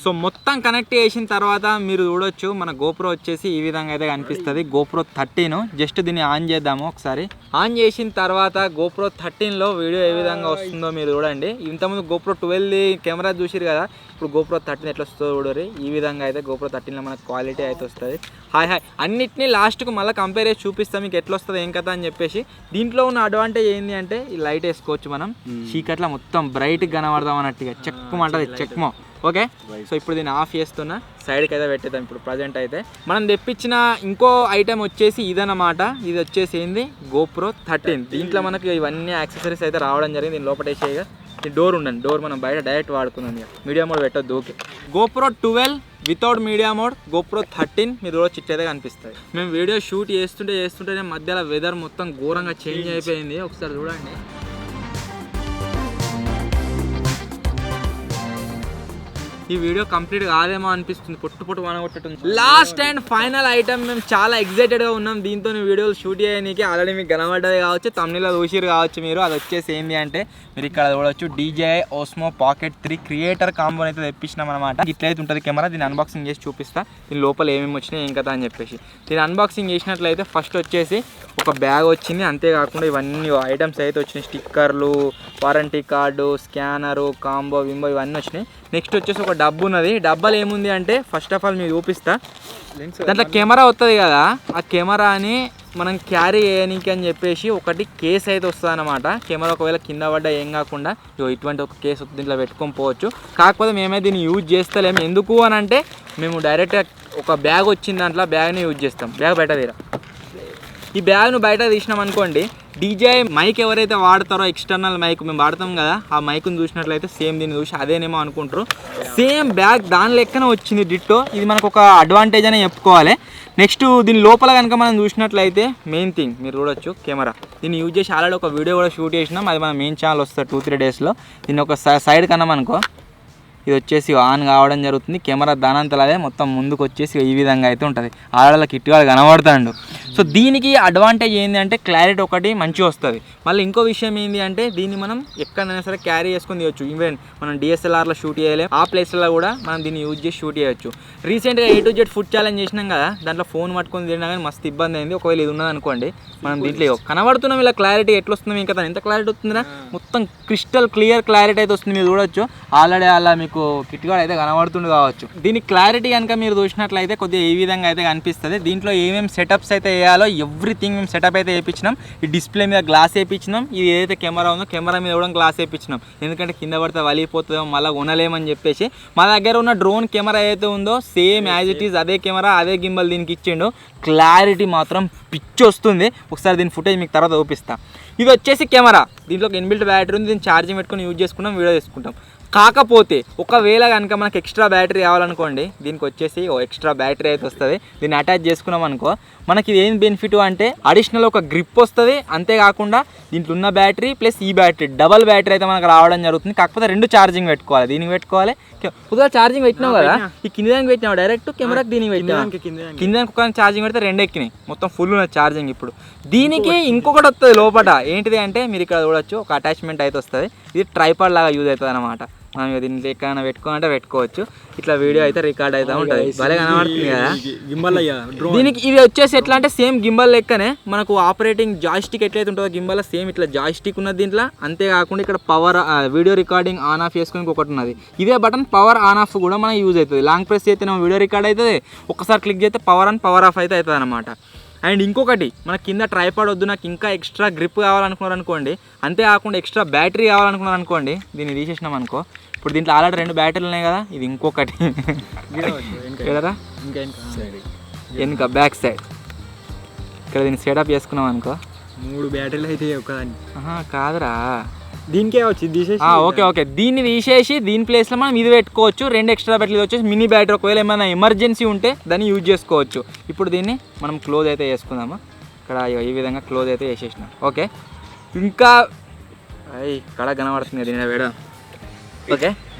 సో మొత్తం కనెక్ట్ చేసిన తర్వాత మీరు చూడొచ్చు మన గోప్రో వచ్చేసి ఈ విధంగా అయితే కనిపిస్తుంది. గోప్రో 13. జస్ట్ దీన్ని ఆన్ చేద్దాము ఒకసారి. ఆన్ చేసిన తర్వాత గోప్రో 13లో వీడియో ఏ విధంగా వస్తుందో మీరు చూడండి. ఇంతకుముందు గోప్రో 12 కెమెరా చూసిరు కదా, ఇప్పుడు గోప్రో 13 ఎట్లా వస్తుందో చూడరు. ఈ విధంగా అయితే గోప్రో 13లో మనకు క్వాలిటీ అయితే వస్తుంది. హాయ్ అన్నిటినీ లాస్ట్కు మళ్ళీ కంపేర్ చేసి చూపిస్తాం మీకు ఎట్లా వస్తుంది ఏం కదా అని చెప్పేసి. దీంట్లో ఉన్న అడ్వాంటేజ్ ఏంటి అంటే ఈ లైట్ వేసుకోవచ్చు మనం, చీకట్లా మొత్తం బ్రైట్గా కనబడదాం అన్నట్టుగా. చెక్కుమంటది చెక్మో. ఓకే, సో ఇప్పుడు దీన్ని ఆఫ్ చేస్తున్నా, సైడ్కి అయితే పెట్టేద్దాం. ఇప్పుడు ప్రజెంట్ అయితే మనం తెప్పించిన ఇంకో ఐటెం వచ్చేసి ఇదన్నమాట. ఇది వచ్చేసి ఏంది, గోప్రో 13. దీంట్లో మనకి ఇవన్నీ యాక్సెసరీస్ అయితే రావడం జరిగింది. దీని లోపల వేసేయగా ఈ డోర్ ఉండండి, డోర్ మనం బయట డైరెక్ట్ వాడుకుందాం. ఇక మీడియా మోడ్ పెట్టొద్దు. Okay, GoPro 12 without media mode, GoPro 13 మీరు రోజు చిట్ అయితే కనిపిస్తుంది. మేము వీడియో షూట్ చేస్తుంటే మధ్యలో వెదర్ మొత్తం ఘోరంగా చేంజ్ అయిపోయింది. ఒకసారి చూడండి. ఈ వీడియో కంప్లీట్ కాదేమో అనిపిస్తుంది, పొట్టు వనగొట్టేటుంది. లాస్ట్ అండ్ ఫైనల్ ఐటమ్ మేము చాలా ఎక్సైటెడ్గా ఉన్నాం దీంతో వీడియోలు షూట్ చేయడానికి. ఆల్రెడీ మీకు కనబడ్డది కావచ్చు, తమిళలో చూసిరు కావచ్చు మీరు. అది వచ్చేసి ఏంటి అంటే మీరు ఇక్కడ చూడవచ్చు, DJI Osmo Pocket 3 creator combo అయితే తెప్పించినాం అనమాట. ఇట్లయితే ఉంటుంది కెమెరా. దీన్ని అన్బాక్సింగ్ చేసి చూపిస్తా, దీని లోపల ఏమేమి వచ్చినాయి ఏం కదా అని చెప్పేసి. దీన్ని అన్బాక్సింగ్ చేసినట్లయితే ఫస్ట్ వచ్చేసి ఒక బ్యాగ్ వచ్చింది, అంతేకాకుండా ఇవన్నీ ఐటమ్స్ అయితే వచ్చినాయి. స్టిక్కర్లు, వారంటీ కార్డు, స్కానరు, కాంబో, వింబో ఇవన్నీ వచ్చినాయి. నెక్స్ట్ వచ్చేసి ఒక డబ్బు ఉన్నది. డబ్బాలు ఏముంది అంటే ఫస్ట్ ఆఫ్ ఆల్ మీకు చూపిస్తా. దాంట్లో కెమెరా వస్తుంది కదా, ఆ కెమెరాని మనం క్యారీ చేయడానికి అని చెప్పేసి ఒకటి కేస్ అయితే వస్తుంది అనమాట. కెమెరా ఒకవేళ కింద పడ్డా ఏం కాకుండా ఇటువంటి ఒక కేసు దీంట్లో పెట్టుకొని పోవచ్చు. కాకపోతే మేమే దీన్ని యూజ్ చేస్తలేము. ఎందుకు అని అంటే మేము డైరెక్ట్గా ఒక బ్యాగ్ వచ్చింది, దాంట్లో బ్యాగ్ని యూజ్ చేస్తాం. బ్యాగ్ బయట తీరా. ఈ బ్యాగ్ను బయట తీసినాం అనుకోండి, DJI మైక్ ఎవరైతే వాడతారో ఎక్స్టర్నల్ మైక్ మేము వాడతాం కదా, ఆ మైక్ని చూసినట్లయితే సేమ్ దీన్ని చూసి అదేనేమో అనుకుంటారు. సేమ్ బ్యాగ్ దాని లెక్కనే వచ్చింది డిట్టో. ఇది మనకు ఒక అడ్వాంటేజ్ అనే చెప్పుకోవాలి. నెక్స్ట్ దీని లోపల కనుక మనం చూసినట్లయితే మెయిన్ థింగ్ మీరు చూడొచ్చు, కెమెరా. దీన్ని యూజ్ చేసి ఆల్రెడీ ఒక వీడియో కూడా షూట్ చేసినాం, అది మన మెయిన్ ఛానల్ వస్తుంది 2-3 డేస్లో. దీన్ని ఒక సైడ్ కన్నాం అనుకో, ఇది వచ్చేసి ఆన్ కావడం జరుగుతుంది. కెమెరా దానంతలు అదే మొత్తం ముందుకు వచ్చేసి ఈ విధంగా అయితే ఉంటుంది. ఆడల కిట్టుగాడు కనబడతాడు. సో దీనికి అడ్వాంటేజ్ ఏంటి అంటే క్లారిటీ ఒకటి మంచిగా వస్తుంది. మళ్ళీ ఇంకో విషయం ఏంటి అంటే దీన్ని మనం ఎక్కడైనా సరే క్యారీ చేసుకొని తీయచ్చు. ఈవెన్ మనం డిఎస్ఎల్ఆర్లో షూట్ చేయలేం, ఆ ప్లేస్లో కూడా మనం దీన్ని యూజ్ చేసి షూట్ చేయొచ్చు. రీసెంట్గా A to Z food challenge చేసినాం కదా, దాంట్లో ఫోన్ పట్టుకొని తిరిగినా కానీ మస్తు ఇబ్బంది అయింది. ఒకవేళ ఇది ఉన్నదనుకోండి మనం దీంట్లో కనబడుతున్నాం, ఇలా క్లారిటీ ఎట్లా వస్తుంది ఇంకా ఎంత క్లారిటీ వస్తుందిరా, మొత్తం క్రిస్టల్ క్లియర్ క్లారిటీ అయితే వస్తుంది. మీరు చూడొచ్చు ఆల్రెడీ అలా మీకు కిట్గా అయితే కనబడుతుంది కావచ్చు. దీని క్లారిటీ కనుక మీరు చూసినట్లయితే కొద్దిగా ఈ విధంగా అయితే కనిపిస్తుంది. దీంట్లో ఏమేమి సెటప్స్ అయితే వేయాలో ఎవ్రీథింగ్ మేము సెటప్ అయితే వేయించినాం. ఈ డిస్ప్లే మీద గ్లాస్ వేయించినాం. ఇది ఏదైతే కెమెరా ఉందో కెమెరా మీద కూడా గ్లాస్ వేయించినాం. ఎందుకంటే కింద పడితే వలిపోతుందో మళ్ళీ కొనలేమని చెప్పేసి. మా దగ్గర ఉన్న డ్రోన్ కెమెరా ఏదైతే ఉందో సేమ్ యాజ్ ఇట్ ఈజ్ అదే కెమెరా అదే గింబల్ దీనికి ఇచ్చిండు. క్లారిటీ మాత్రం పిచ్చి వస్తుంది. ఒకసారి దీని ఫుటేజ్ మీకు తర్వాత చూపిస్తా. ఇది వచ్చేసి కెమెరా, దీంట్లో ఒక ఇన్బిల్ట్ బ్యాటరీ ఉంది. దీన్ని ఛార్జింగ్ పెట్టుకుని యూజ్ చేసుకుంటాం, వీడియో తీసుకుంటాం. కాకపోతే ఒకవేళ కనుక మనకు ఎక్స్ట్రా బ్యాటరీ కావాలనుకోండి, దీనికి వచ్చేసి ఓ ఎక్స్ట్రా బ్యాటరీ అయితే వస్తుంది. దీన్ని అటాచ్ చేసుకున్నాం అనుకో మనకి ఇది ఏం బెనిఫిట్ అంటే అడిషనల్ ఒక గ్రిప్ వస్తుంది. అంతేకాకుండా దీంట్లో ఉన్న బ్యాటరీ ప్లస్ ఈ బ్యాటరీ డబల్ బ్యాటరీ అయితే మనకు రావడం జరుగుతుంది. కాకపోతే రెండు ఛార్జింగ్ పెట్టుకోవాలి. దీనికి పెట్టుకోవాలి, కొద్దిగా ఛార్జింగ్ పెట్టినావు కదా, ఈ కింద దానికి పెట్టినావు డైరెక్ట్ కెమెరాకి, దీనికి పెట్టినావు కింద ఒక ఛార్జింగ్ పెడితే రెండు ఎక్కినాయి, మొత్తం ఫుల్ ఉన్న ఛార్జింగ్. ఇప్పుడు దీనికి ఇంకొకటి వస్తుంది లోపల, ఏంటిది అంటే మీరు ఇక్కడ చూడొచ్చు ఒక అటాచ్మెంట్ అయితే వస్తుంది. ఇది ట్రైపాడ్ లాగా యూజ్ అవుతుంది అనమాట. మనం దీంట్లో ఎక్కడైనా పెట్టుకోవాలంటే పెట్టుకోవచ్చు. ఇట్లా వీడియో అయితే రికార్డ్ అయితే ఉంటుంది. భలే కనబడుతుంది కదా గింబల్. దీనికి ఇది వచ్చేసి ఎట్లా అంటే సేమ్ గింబల్ లెక్కనే మనకు ఆపరేటింగ్ జాయ్స్టిక్ ఎట్లయితే ఉంటుందో గింబల్ సేమ్ ఇట్లా జాయ్స్టిక్ ఉన్నది దీంట్లో. అంతేకాకుండా ఇక్కడ power video recording on off చేసుకుని ఒకటి ఉన్నది. ఇదే బటన్ పవర్ ఆన్ ఆఫ్ కూడా మనకి యూజ్ అవుతుంది. లాంగ్ ప్రెస్ చేస్తే వీడియో రికార్డ్ అవుతుంది, ఒక్కసారి క్లిక్ చేస్తే పవర్ ఆన్ పవర్ ఆఫ్ అయితే అవుతుంది అనమాట. అండ్ ఇంకొకటి మన కింద ట్రైపాడ్ వద్దు, నాకు ఇంకా ఎక్స్ట్రా గ్రిప్ కావాలనుకున్నారు అనుకోండి, అంతేకాకుండా ఎక్స్ట్రా బ్యాటరీ కావాలనుకున్నారు అనుకోండి, దీన్ని తీసేసినాం అనుకో. ఇప్పుడు దీంట్లో ఆల్రెడీ 2 బ్యాటరీలు ఉన్నాయి కదా, ఇది ఇంకొకటి కదా వెనుక బ్యాక్ సైడ్ ఇక్కడ దీన్ని సెటప్ చేసుకున్నాం అనుకో.
3 బ్యాటరీలు అయితే ఒకదాన్ని
కాదురా,
దీనికే వచ్చింది తీసేసి.
ఓకే దీన్ని తీసేసి దీని ప్లేస్లో మనం ఇది పెట్టుకోవచ్చు. 2 ఎక్స్ట్రా బ్యాటరీలు వచ్చేసి మినీ బ్యాటరీ, ఒకవేళ ఏమైనా ఎమర్జెన్సీ ఉంటే దాన్ని యూజ్ చేసుకోవచ్చు. ఇప్పుడు దీన్ని మనం క్లోజ్ అయితే చేసుకుందాము. ఇక్కడ ఈ విధంగా క్లోజ్ అయితే చేసేసినాం. ఓకే, ఇంకా ఇక్కడ కనబడుతుంది దీని వేడ. ఓకే,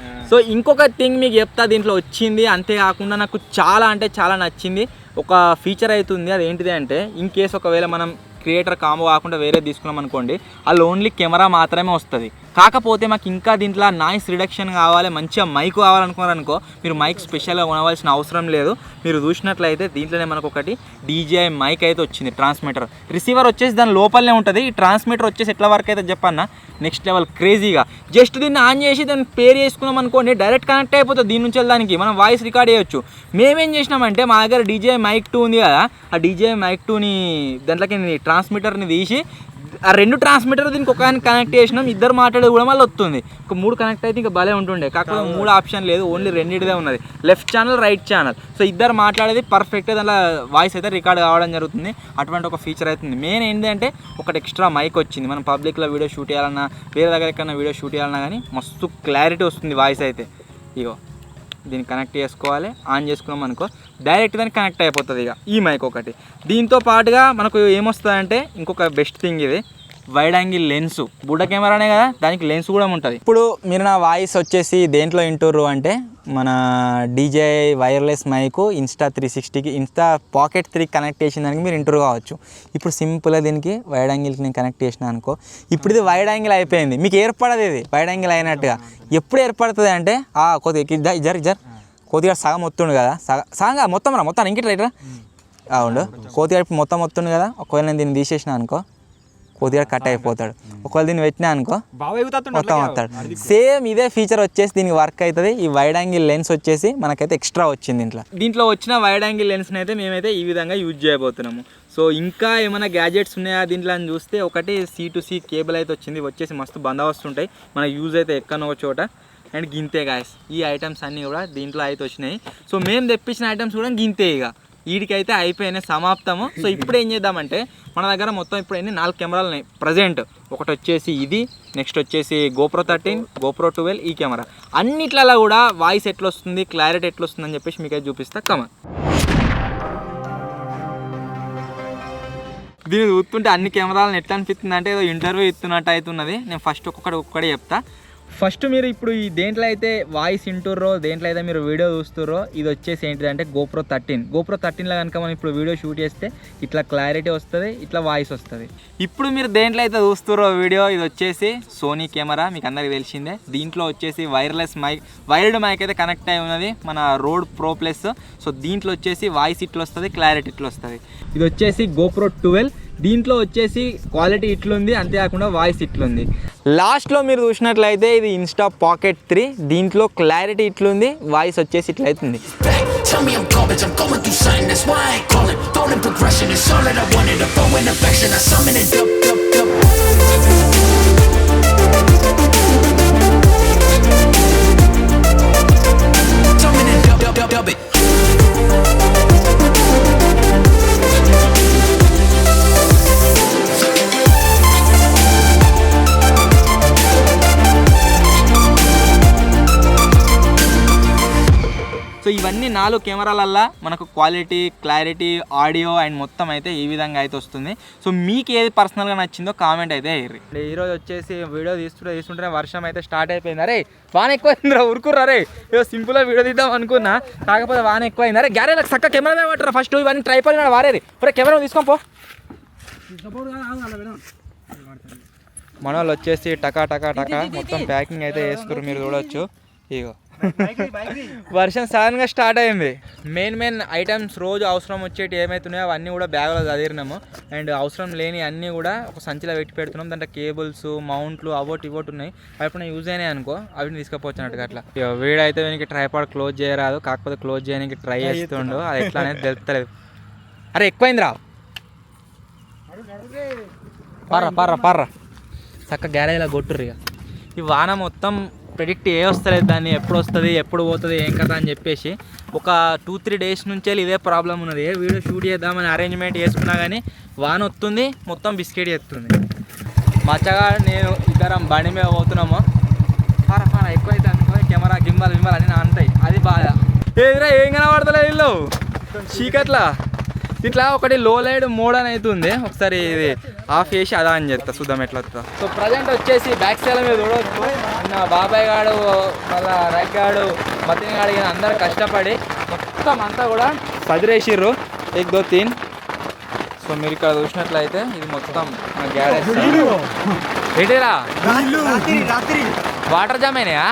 సో ఇంకొక థింగ్ మీకు చెప్తా దీంట్లో వచ్చింది. అంతేకాకుండా నాకు చాలా అంటే చాలా నచ్చింది ఒక ఫీచర్ అవుతుంది. అది ఏంటిది అంటే ఇన్ కేస్ ఒకవేళ మనం క్రియేటర్ కాంబో కాకుండా వేరే తీసుకున్నాం అనుకోండి, అది ఓన్లీ కెమెరా మాత్రమే వస్తుంది. కాకపోతే మాకు ఇంకా దీంట్లో నాయిస్ రిడక్షన్ కావాలి, మంచిగా మైక్ కావాలనుకున్నారనుకో, మీరు మైక్ స్పెషల్గా కొనవలసిన అవసరం లేదు. మీరు చూసినట్లయితే దీంట్లోనే మనకు ఒకటి DJI మైక్ అయితే వచ్చింది. ట్రాన్స్మిటర్ రిసీవర్ వచ్చేసి దాని లోపలనే ఉంటుంది. ఈ ట్రాన్స్మిటర్ వచ్చేసి ఎట్లా వర్క్ అయితే చెప్పన్నా నెక్స్ట్ లెవెల్ క్రేజీగా. జస్ట్ దీన్ని ఆన్ చేసి దాన్ని పేర్ చేసుకున్నాం అనుకోండి, డైరెక్ట్ కనెక్ట్ అయిపోతుంది. దీని నుంచి దానికి మనం వాయిస్ రికార్డ్ చేయొచ్చు. మేమేం చేసినామంటే మా దగ్గర DJI మైక్ 2 ఉంది కదా, ఆ DJI మైక్ 2ని దాంట్లోకి ట్రాన్స్మిటర్ని తీసి ఆ 2 ట్రాన్స్మిటర్ దీనికి ఒక కనెక్ట్ చేసినాం. ఇద్దరు మాట్లాడేది కూడా మళ్ళీ వస్తుంది. ఒక 3 కనెక్ట్ అయితే ఇంకా భలే ఉంటుండే. కాకపోతే 3 ఆప్షన్ లేదు, ఓన్లీ 2 ఉన్నది, left channel right channel. So ఇద్దరు మాట్లాడేది పర్ఫెక్ట్గా దాంట్లో వాయిస్ అయితే రికార్డ్ కావడం జరుగుతుంది. అటువంటి ఒక ఫీచర్ అవుతుంది. మెయిన్ ఏంటంటే ఒకటి ఎక్స్ట్రా మైక్ వచ్చింది. మనం పబ్లిక్లో వీడియో షూట్ చేయాలన్నా వేరే దగ్గర ఎక్కడన్నా వీడియో షూట్ చేయాలన్నా కానీ మస్తు క్లారిటీ వస్తుంది వాయిస్ అయితే. ఇగో దీన్ని కనెక్ట్ చేసుకోవాలి, ఆన్ చేసుకున్నాం అనుకో డైరెక్ట్ దానికి కనెక్ట్ అయిపోతుంది. ఇక ఈ మైక్ ఒకటి. దీంతో పాటుగా మనకు ఏమొస్తుందంటే ఇంకొక బెస్ట్ థింగ్, ఇది వైడ్ యాంగిల్ లెన్స్. బుడ్డ కెమెరానే కదా, దానికి లెన్స్ కూడా ఉంటుంది. ఇప్పుడు మీరు నా వాయిస్ వచ్చేసి దేంట్లో వింటుర్రు అంటే మన DJI వైర్లెస్ మైకు Insta360కి Insta Pocket 3 కనెక్ట్ చేసిన దానికి మీరు వింటురు కావచ్చు. ఇప్పుడు సింపుల్గా దీనికి వైడ్ యాంగిల్కి నేను కనెక్ట్ చేసిన అనుకో, ఇప్పుడు ఇది వైడ్ యాంగిల్ అయిపోయింది. మీకు ఏర్పడదు ఇది వైడ్ యాంగిల్ అయినట్టుగా. ఎప్పుడు ఏర్పడుతుంది అంటే కొద్దిగా జర్ కొద్దిగా సగం వస్తుండు కదా, సగంగా మొత్తం ఇంకిట్లా ఇట్లా అవును కొద్దిగా ఇప్పుడు మొత్తం వస్తుంది కదా. ఒకవేళ నేను దీన్ని తీసేసిన అనుకో కొద్దిగా కట్ అయిపోతాడు. ఒకవేళ దీన్ని పెట్టినా అనుకో మొత్తం వస్తాడు. సేమ్ ఇదే ఫీచర్ వచ్చేసి దీనికి వర్క్ అవుతుంది. ఈ వైడ్ యాంగిల్ లెన్స్ వచ్చేసి మనకైతే ఎక్స్ట్రా వచ్చింది. దీంట్లో వచ్చిన వైడ్ యాంగిల్ లెన్స్ని అయితే మేమైతే ఈ విధంగా యూజ్ చేయబోతున్నాము. సో ఇంకా ఏమైనా గ్యాజెట్స్ ఉన్నాయా దీంట్లో అని చూస్తే ఒకటి C2C కేబుల్ అయితే వచ్చింది. వచ్చేసి మస్తు బందోబస్తు ఉంటాయి, మనకు యూజ్ అయితే ఎక్కనో చోట. అండ్ గింతే గాయస్, ఈ ఐటమ్స్ అన్నీ కూడా దీంట్లో అయితే వచ్చినాయి. సో మేము తెప్పించిన ఐటమ్స్ కూడా గింతే. ఇక వీడికైతే అయిపోయినాయి, సమాప్తము. సో ఇప్పుడు ఏం చేద్దామంటే మన దగ్గర మొత్తం ఇప్పుడు 4 కెమెరాలు ఉన్నాయి ప్రజెంట్. ఒకటి వచ్చేసి ఇది, నెక్స్ట్ వచ్చేసి GoPro 13, GoPro 12, ఈ కెమెరా. అన్నిట్లలో కూడా వాయిస్ ఎట్లా వస్తుంది, క్లారిటీ ఎట్లా వస్తుంది అని చెప్పేసి మీకు అయితే చూపిస్తా. కమన్, దీన్ని చూస్తుంటే అన్ని కెమెరాలను ఎట్లా అనిపిస్తుంది అంటే ఏదో ఇంటర్వ్యూ ఇస్తున్నట్టు అవుతున్నది. నేను ఫస్ట్ ఒక్కడే చెప్తా. ఫస్ట్ మీరు ఇప్పుడు ఈ దేంట్లో అయితే వాయిస్ వింటుర్రో దేంట్లో అయితే మీరు వీడియో చూస్తుర్రో ఇది వచ్చేసి ఏంటిదంటే GoPro 13లో కనుక మనం ఇప్పుడు వీడియో షూట్ చేస్తే ఇట్లా క్లారిటీ వస్తుంది, ఇట్లా వాయిస్ వస్తుంది. ఇప్పుడు మీరు దేంట్లో అయితే చూస్తుర్రో వీడియో ఇది వచ్చేసి సోనీ కెమెరా, మీకు అందరికీ తెలిసిందే. దీంట్లో వచ్చేసి వైర్డ్ మైక్ అయితే కనెక్ట్ అయి ఉన్నది మన రోడ్ ప్రో ప్లస్. సో దీంట్లో వచ్చేసి వాయిస్ ఇట్లా వస్తుంది, క్లారిటీ ఇట్లా వస్తుంది. ఇది వచ్చేసి GoPro 12. దీంట్లో వచ్చేసి క్వాలిటీ ఇట్లుంది, అంతేకాకుండా వాయిస్ ఇట్లుంది. లాస్ట్లో మీరు చూసినట్లయితే ఇది ఇన్స్టా పాకెట్ 3. దీంట్లో క్లారిటీ ఇట్లుంది, వాయిస్ వచ్చేసి ఇట్లయితుంది.
Tell me I'm garbage, I'm going through something, that's why I ain't calling. Thought in progression, it's all that I wanted. A flow in affection, I summon it up. Summon it up it.
So ఇవన్నీ 4 కెమెరాలల్లో మనకు quality, clarity, audio and మొత్తం అయితే ఈ విధంగా అయితే వస్తుంది. So మీకు ఏది పర్సనల్గా నచ్చిందో కామెంట్ అయితే వేయండి. ఈరోజు వచ్చేసి వీడియో తీసుకుంటే వర్షం అయితే స్టార్ట్ అయిపోయింది. అరే వాన ఎక్కువైందిరా, ఉరుకుర్రా రే. ఏదో సింపుల్గా వీడియో తీద్దాం అనుకున్నా, కాకపోతే వాన ఎక్కువైంది. అరే గ్యారేలకు చక్క కెమెరా పట్టరా ఫస్ట్, ఇవన్నీ ట్రైపాడ్ వారేది. ఒరే కెమెరా తీసుకొని పో. మన వాళ్ళు వచ్చేసి టకా మొత్తం ప్యాకింగ్ అయితే వేసుకురు, మీరు చూడవచ్చు. ఇగో వర్షం సడన్గా స్టార్ట్ అయింది. మెయిన్ ఐటమ్స్ రోజు అవసరం వచ్చేటి ఏమవుతున్నాయో అవన్నీ కూడా బ్యాగ్లో చదివినాము. అండ్ అవసరం లేని అన్నీ కూడా ఒక సంచిలో పెట్టి పెడుతున్నాం. దాంట్లో కేబుల్స్, మౌంట్లు అవోటి ఉన్నాయి. అవి ఎప్పుడైనా యూజ్ అయినాయి అనుకో అవి తీసుకుపోవచ్చు అన్నట్టుగా. అట్లా వీడైతే వీనికి ట్రైపాడ్ క్లోజ్ చేయరాదు, కాకపోతే క్లోజ్ చేయడానికి ట్రై చేస్తుండో అది ఎట్లా అనేది తెలుస్తలేదు. అరే ఎక్కువైందిరా, పర్రా చక్క గ్యారేజ్లో కొట్టుర్రు. ఇక ఈ వాన మొత్తం ప్రెడిక్ట్ వస్తలేదు, దాన్ని ఎప్పుడు వస్తుంది ఎప్పుడు పోతుంది ఏం కదా అని చెప్పేసి ఒక 2-3 డేస్ నుంచే ఇదే ప్రాబ్లం ఉన్నది. వీడియో షూట్ చేద్దామని అరేంజ్మెంట్ చేసుకున్నా కానీ వాన వస్తుంది, మొత్తం బిస్కెట్ చేస్తుంది. మచ్చగా నేను ఇద్దరం బండి మీద పోతున్నాము. పారా ఎక్కువైతే అనుకో కెమెరా గింబల్ అని అంటాయి, అది బాగా ఏదిరా ఏం కనబడతలేదు ఇల్లు చీకట్లా. ఇట్లా ఒకటి లో లైట్ మోడ్ అని అవుతుంది. ఒకసారి ఇది ఆఫ్ చేసి అదా అని చెప్తా, చూద్దాం ఎట్లా వస్తుందో. సో ప్రజెంట్ వచ్చేసి బ్యాక్ సైడ్ మీద చూడవచ్చు అన్న బాబాయ్ గాడు, మళ్ళా రైట్ గాడు, మతిన్ గాడు, అందరూ కష్టపడి మొత్తం అంతా కూడా సదిరేసిర్రు 1-2-3. సో మీరు ఇక్కడ చూసినట్లయితే ఇది మొత్తం మన గ్యారేజ్. ఏంటిరా వాటర్ జామ్ అయినాయా?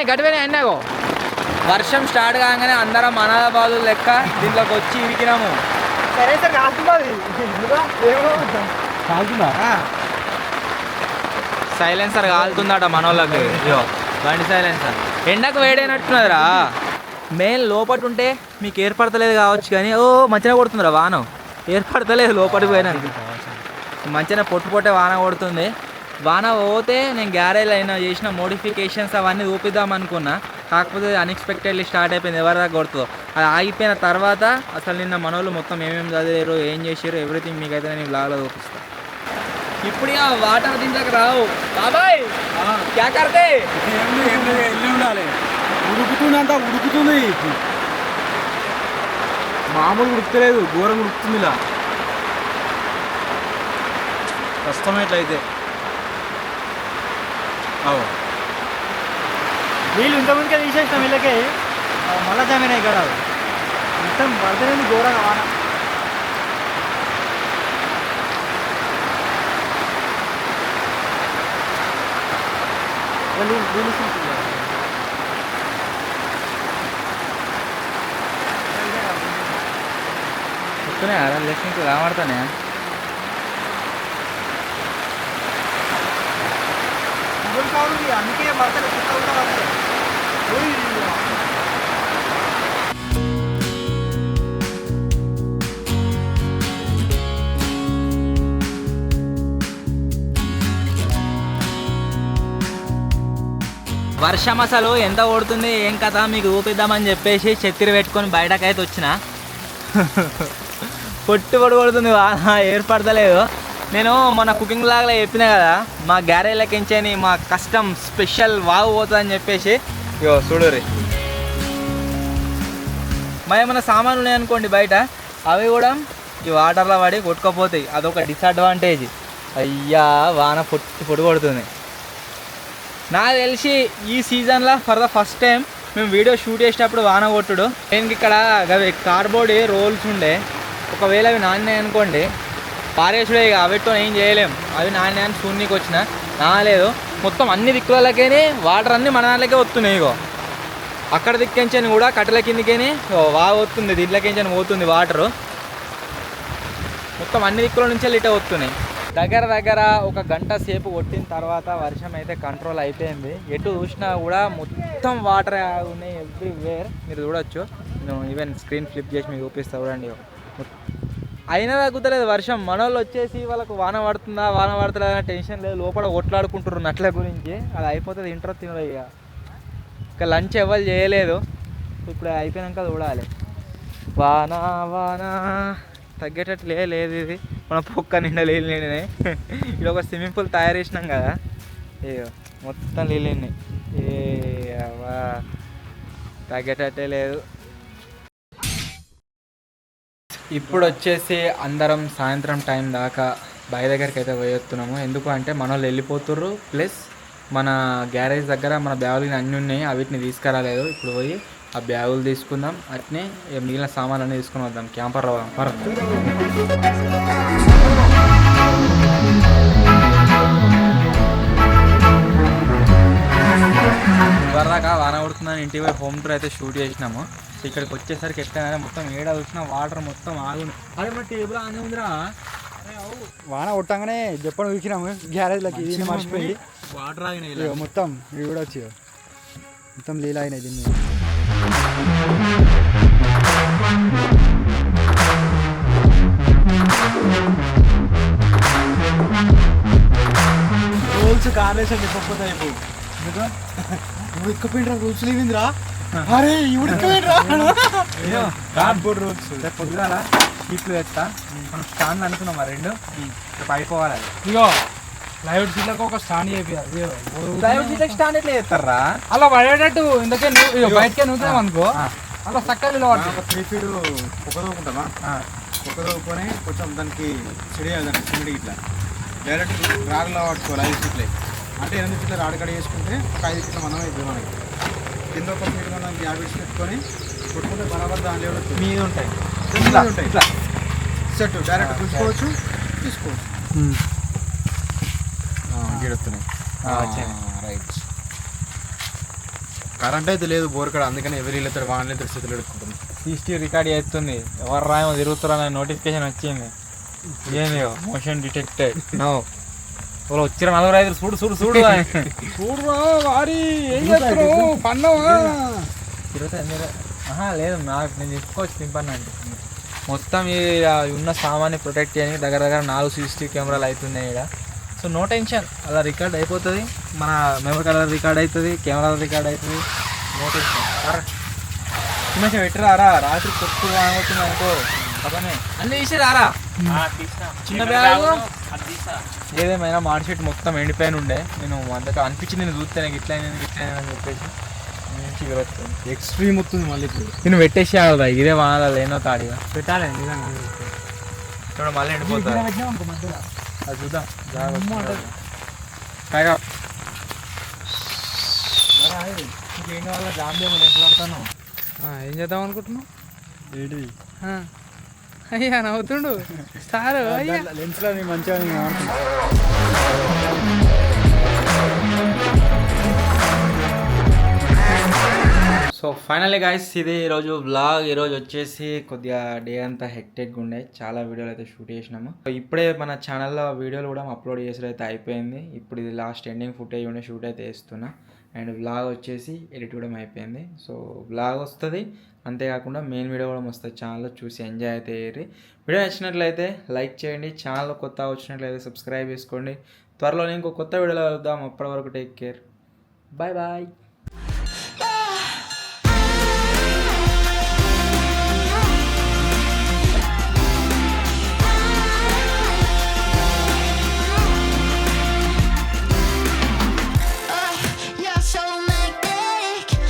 గడిపోయినాయి అన్నాగో. వర్షం స్టార్ట్ కాగానే అందరం అనాథబాదు లెక్క దీంట్లోకి వచ్చి ఇరికినాము. సరే సార్ సైలెన్సర్ కాలుతుందట మనోళ్ళకి. బండి సైలెన్సర్ ఎండకు వేడైనట్టున్నదిరా. మెయిన్ లోపల ఉంటే మీకు ఏర్పడతలేదు కావచ్చు, కానీ మంచిగా కొడుతుందిరా వాన. ఏర్పడతలేదు లోపలికి పోయినాక, మంచిగా పొట్టే వాన కొడుతుంది. వాన పోతే నేను గ్యారేజ్ అయినా చేసిన మోడిఫికేషన్స్ అవన్నీ చూపిద్దాం అనుకున్నా, కాకపోతే అన్ఎక్స్పెక్టెడ్లీ స్టార్ట్ అయిపోయింది. ఎవరి దాకా కొడుతుందో అది ఆగిపోయిన తర్వాత అసలు నిన్న మనోళ్ళు మొత్తం ఏమేమి చదివారు, ఏం చేసారు, ఎవ్రీథింగ్ మీకైతే నేను బ్లాగ్లో చూపిస్తాను. ఇప్పుడు వాటర్ దీంట్లోకి రావు బాబాయ్. క్యా కర్తే
ఉండాలి, ఉడుకుతుందంతా ఉడుకుతుంది. మామూలు ఉడుకుతలేదు, ఘోరం ఉడుకుతుంది. ఇలా కష్టమైట్లయితే
వీళ్ళు ఇంతకుముందుకే తీసేసినాం వీళ్ళకి, మళ్ళా జామీన్ ఇక్కడ మొత్తం పడుతుంది ఘోరంగా వాన.
వస్తున్నాయా లెక్కకి రాబడతానే?
అందుకే పడతారు.
వర్షం అసలు ఎంత కొడుతుంది ఏం కదా మీకు చూపిద్దామని చెప్పేసి ఛత్రి పెట్టుకొని బయటకైతే వచ్చిన. పొట్టు కొడుతుంది వాన, ఏర్పడతలేదు. నేను మన కుకింగ్ లాగా చెప్పినా కదా, మా గ్యారేజ్లకించని మా కస్టమ్ స్పెషల్ వాగు పోతుందని చెప్పేసి ఇగో చూడుర్రి. మా ఏమైనా సామాన్లు ఉన్నాయనుకోండి బయట, అవి కూడా ఈ వాటర్లో పడి కొట్టుకపోతాయి. అదొక డిసడ్వాంటేజ్. అయ్యా వాన పొట్టు కొడుతుంది. నాకు తెలిసి ఈ సీజన్లో ఫర్ ద ఫస్ట్ టైం మేము వీడియో షూట్ చేసేటప్పుడు వాన కొట్టుడు. నేను ఇక్కడ కార్డ్బోర్డ్ రోల్స్ ఉండే, ఒకవేళ అవి నాణ్యాయి అనుకోండి పారేసుడే, ఇక అవితో ఏం చేయలేం. అవి నాణ్యాన్ని శూన్యకి వచ్చిన నాలేదు. మొత్తం అన్ని దిక్కులకేనే వాటర్ అన్నీ మన దాంట్లోకే వస్తున్నాయి. ఇగో అక్కడ దిక్కించని కూడా కట్టెల కిందికేనే బాగా వస్తుంది, దీంట్లోకించని పోతుంది వాటరు. మొత్తం అన్ని దిక్కుల నుంచి ఇటే వస్తున్నాయి. దగ్గర ఒక గంట సేపు కొట్టిన తర్వాత వర్షం అయితే కంట్రోల్ అయిపోయింది. ఎటు చూసినా కూడా మొత్తం వాటర్ ఉన్నాయి ఎవ్రీవేర్. మీరు చూడొచ్చు, నేను ఈవెన్ స్క్రీన్ ఫ్లిప్ చేసి మీకు చూపిస్తా చూడండి. అయినా తగ్గుతలేదు వర్షం. మనోళ్ళు వచ్చేసి వాళ్ళకు వాన పడుతుందా అనే టెన్షన్ లేదు, లోపల కొట్లాడుకుంటున్నారు నట్ల గురించి. అది అయిపోతుంది ఇంట్రో తినదు. ఇక లంచ్ ఎవరు చేయలేదు, ఇప్పుడు అయిపోయాక చూడాలి. వాన తగ్గేటట్లు లేదు. ఇది మన పొక్క నిండా నీళ్ళు నిండినాయి. ఇక్కడ ఒక స్విమ్మింగ్ పూల్ తయారు చేసినాం కదా, ఇక మొత్తం నీళ్ళు నిండినాయి. తగ్గేటట్టే లేదు. ఇప్పుడు వచ్చేసి అందరం సాయంత్రం టైం దాకా బావి దగ్గరికి అయితే పోయేస్తున్నాము. ఎందుకు అంటే మన వాళ్ళు వెళ్ళిపోతుర్రు, ప్లస్ మన గ్యారేజ్ దగ్గర మన బ్యాగులు అన్నీ ఉన్నాయి, వీటిని తీసుకురాలేదు. ఇప్పుడు పోయి ఆ బ్యాగులు తీసుకుందాం, అట్నే మిగిలిన సామాన్లన్నీ తీసుకుని వద్దాం. క్యాంపర్ ఇవరిదాకా వాన కొడుతుందని ఇంటికి పోయి హోమ్ టూర్ అయితే షూట్ చేసినాము. ఇక్కడికి వచ్చేసరికి ఎట్లా మొత్తం ఏడ చూసినా వాటర్ మొత్తం ఆగుంది. అదే మరి టేబుల్ ఆనే ఉందిరా.
వాన కొట్టంగానే చెప్పడం చూసినాము గ్యారేజ్లకి, ఇది మర్చిపోయింది.
వాటర్ ఆగినాయి
మొత్తం ఇవి కూడా వచ్చి మొత్తం లీలా అయినాయి. దీన్ని రూల్స్ కాలేషన్ చెప్పకపోతే అయిపోయి నువ్వు ఎక్కపోయినరా రూల్స్ లేవిందిరా. అరే
కార్డ్బోర్డ్ రూల్స్ పొద్దుగాల సీట్లు తెస్తా, మనం స్టాండ్ అనుకున్నాం మరి రెండు అయిపోవాలి.
ఇగో లైవ్ సీట్లకు ఒక స్టాండ్ చేయాలి.
లైవ్ సీట్లకు స్టాండ్ ఎట్లా చేస్తారా?
అలా పడేటట్టు ఇందుకే బయటకే నూతాం అనుకో, అలా చక్కగా ఒక 3 feet కుక్కదోకుంటామా, కుక్కదోకొని కొంచెం దానికి చెడియాలి. సిమెంట్ ఇట్లా డైరెక్ట్ రాగులా పట్టుకోవాలి 5 feet. అంటే 8 feet రాడు కడ చేసుకుంటే ఒక 5 feet మనం అయిపోయి మనకి కింద ఒక ఫీట్ మనం 50 feet పెట్టుకొని కొట్టుకుంటే బరాబర్ దాని
మీద ఉంటాయి
ఇట్లా సెట్ డైరెక్ట్ చూసుకోవచ్చు, తీసుకోవచ్చు. గిడుతున్నాయి రైట్. కరెంట్ అయితే లేదు బోర్ కాడ, అందుకని ఎవరి ఇల్లు వానలు స్థితిలో ఎడుకుంటుంది.
సిస్టీ రికార్డ్ చేస్తుంది, ఎవరు రాయమో తిరుగుతారో నోటిఫికేషన్ వచ్చింది. ఏంది మోషన్ డిటెక్టెడ్ నో. వాళ్ళు వచ్చిన 4-5 చూడు
చూడరా వారి ఏం చేస్తున్నావు పన్నవా
లేదు నాకు నేను తీసుకోవచ్చు తింపన్నా అంటే. మొత్తం ఈ ఉన్న సామాన్ని ప్రొటెక్ట్ చేయడానికి దగ్గర 4 CCTV కెమెరాలు అవుతున్నాయి ఇక్కడ. సో నో టెన్షన్, అలా రికార్డ్ అయిపోతుంది. మన మెమరీ కార్డ్ రికార్డ్ అవుతుంది, కెమెరా రికార్డ్ అవుతుంది. No tension. చిన్న పెట్టరారా, రాత్రి కొట్టు ఆగుతుంది అనుకో పక్కనే అన్నీ తీసి రారా. చిన్న బ్యాగ్ ఏదేమైనా మార్ట్ షీట్ మొత్తం ఎండిపోయిన ఉండే. నేను అంతగా అనిపించింది, నేను చూస్తే నాకు ఇట్లా అని చెప్పేసి మంచిగా వస్తుంది.
ఎక్స్ట్రీమ్ వస్తుంది మళ్ళీ.
నేను పెట్టేసి ఆగదా ఇదే వానాల లేనో తాడిగా పెట్టాలండి చూడ మళ్ళీ ఎండిపోతుంది. అది చూద్దాం కాగా ఇంకేం కావాలా జాంబేమో ఎంత పడతాను.
ఏం చేద్దాం అనుకుంటున్నావు? ఏంటి
అయ్యా నవ్వుతుండు సార్
లెన్స్లో నీ మంచిగా
సో ఫైనల్లీ గైస్ ఇది ఈరోజు వ్లాగ్. ఈరోజు వచ్చేసి కొద్దిగా డే అంతా హెక్టెక్గా ఉండే, చాలా వీడియోలు అయితే షూట్ చేసినాము. ఇప్పుడే మన ఛానల్లో వీడియోలు కూడా అప్లోడ్ చేసేది అయితే అయిపోయింది. ఇప్పుడు ఇది లాస్ట్ ఎండింగ్ ఫుటేజ్ ఉండే షూట్ అయితే వేస్తున్నా. అండ్ వ్లాగ్ వచ్చేసి ఎడిట్ కూడా అయిపోయింది. సో వ్లాగ్ వస్తుంది, అంతేకాకుండా మెయిన్ వీడియో కూడా వస్తుంది ఛానల్లో, చూసి ఎంజాయ్ అయితే అయ్యి. వీడియో నచ్చినట్లయితే లైక్ చేయండి, ఛానల్ కొత్త వచ్చినట్లయితే సబ్స్క్రైబ్ చేసుకోండి. త్వరలో ఇంకో కొత్త వీడియోలో వెళ్దాం. అప్పటి వరకు టేక్ కేర్, బాయ్ బాయ్.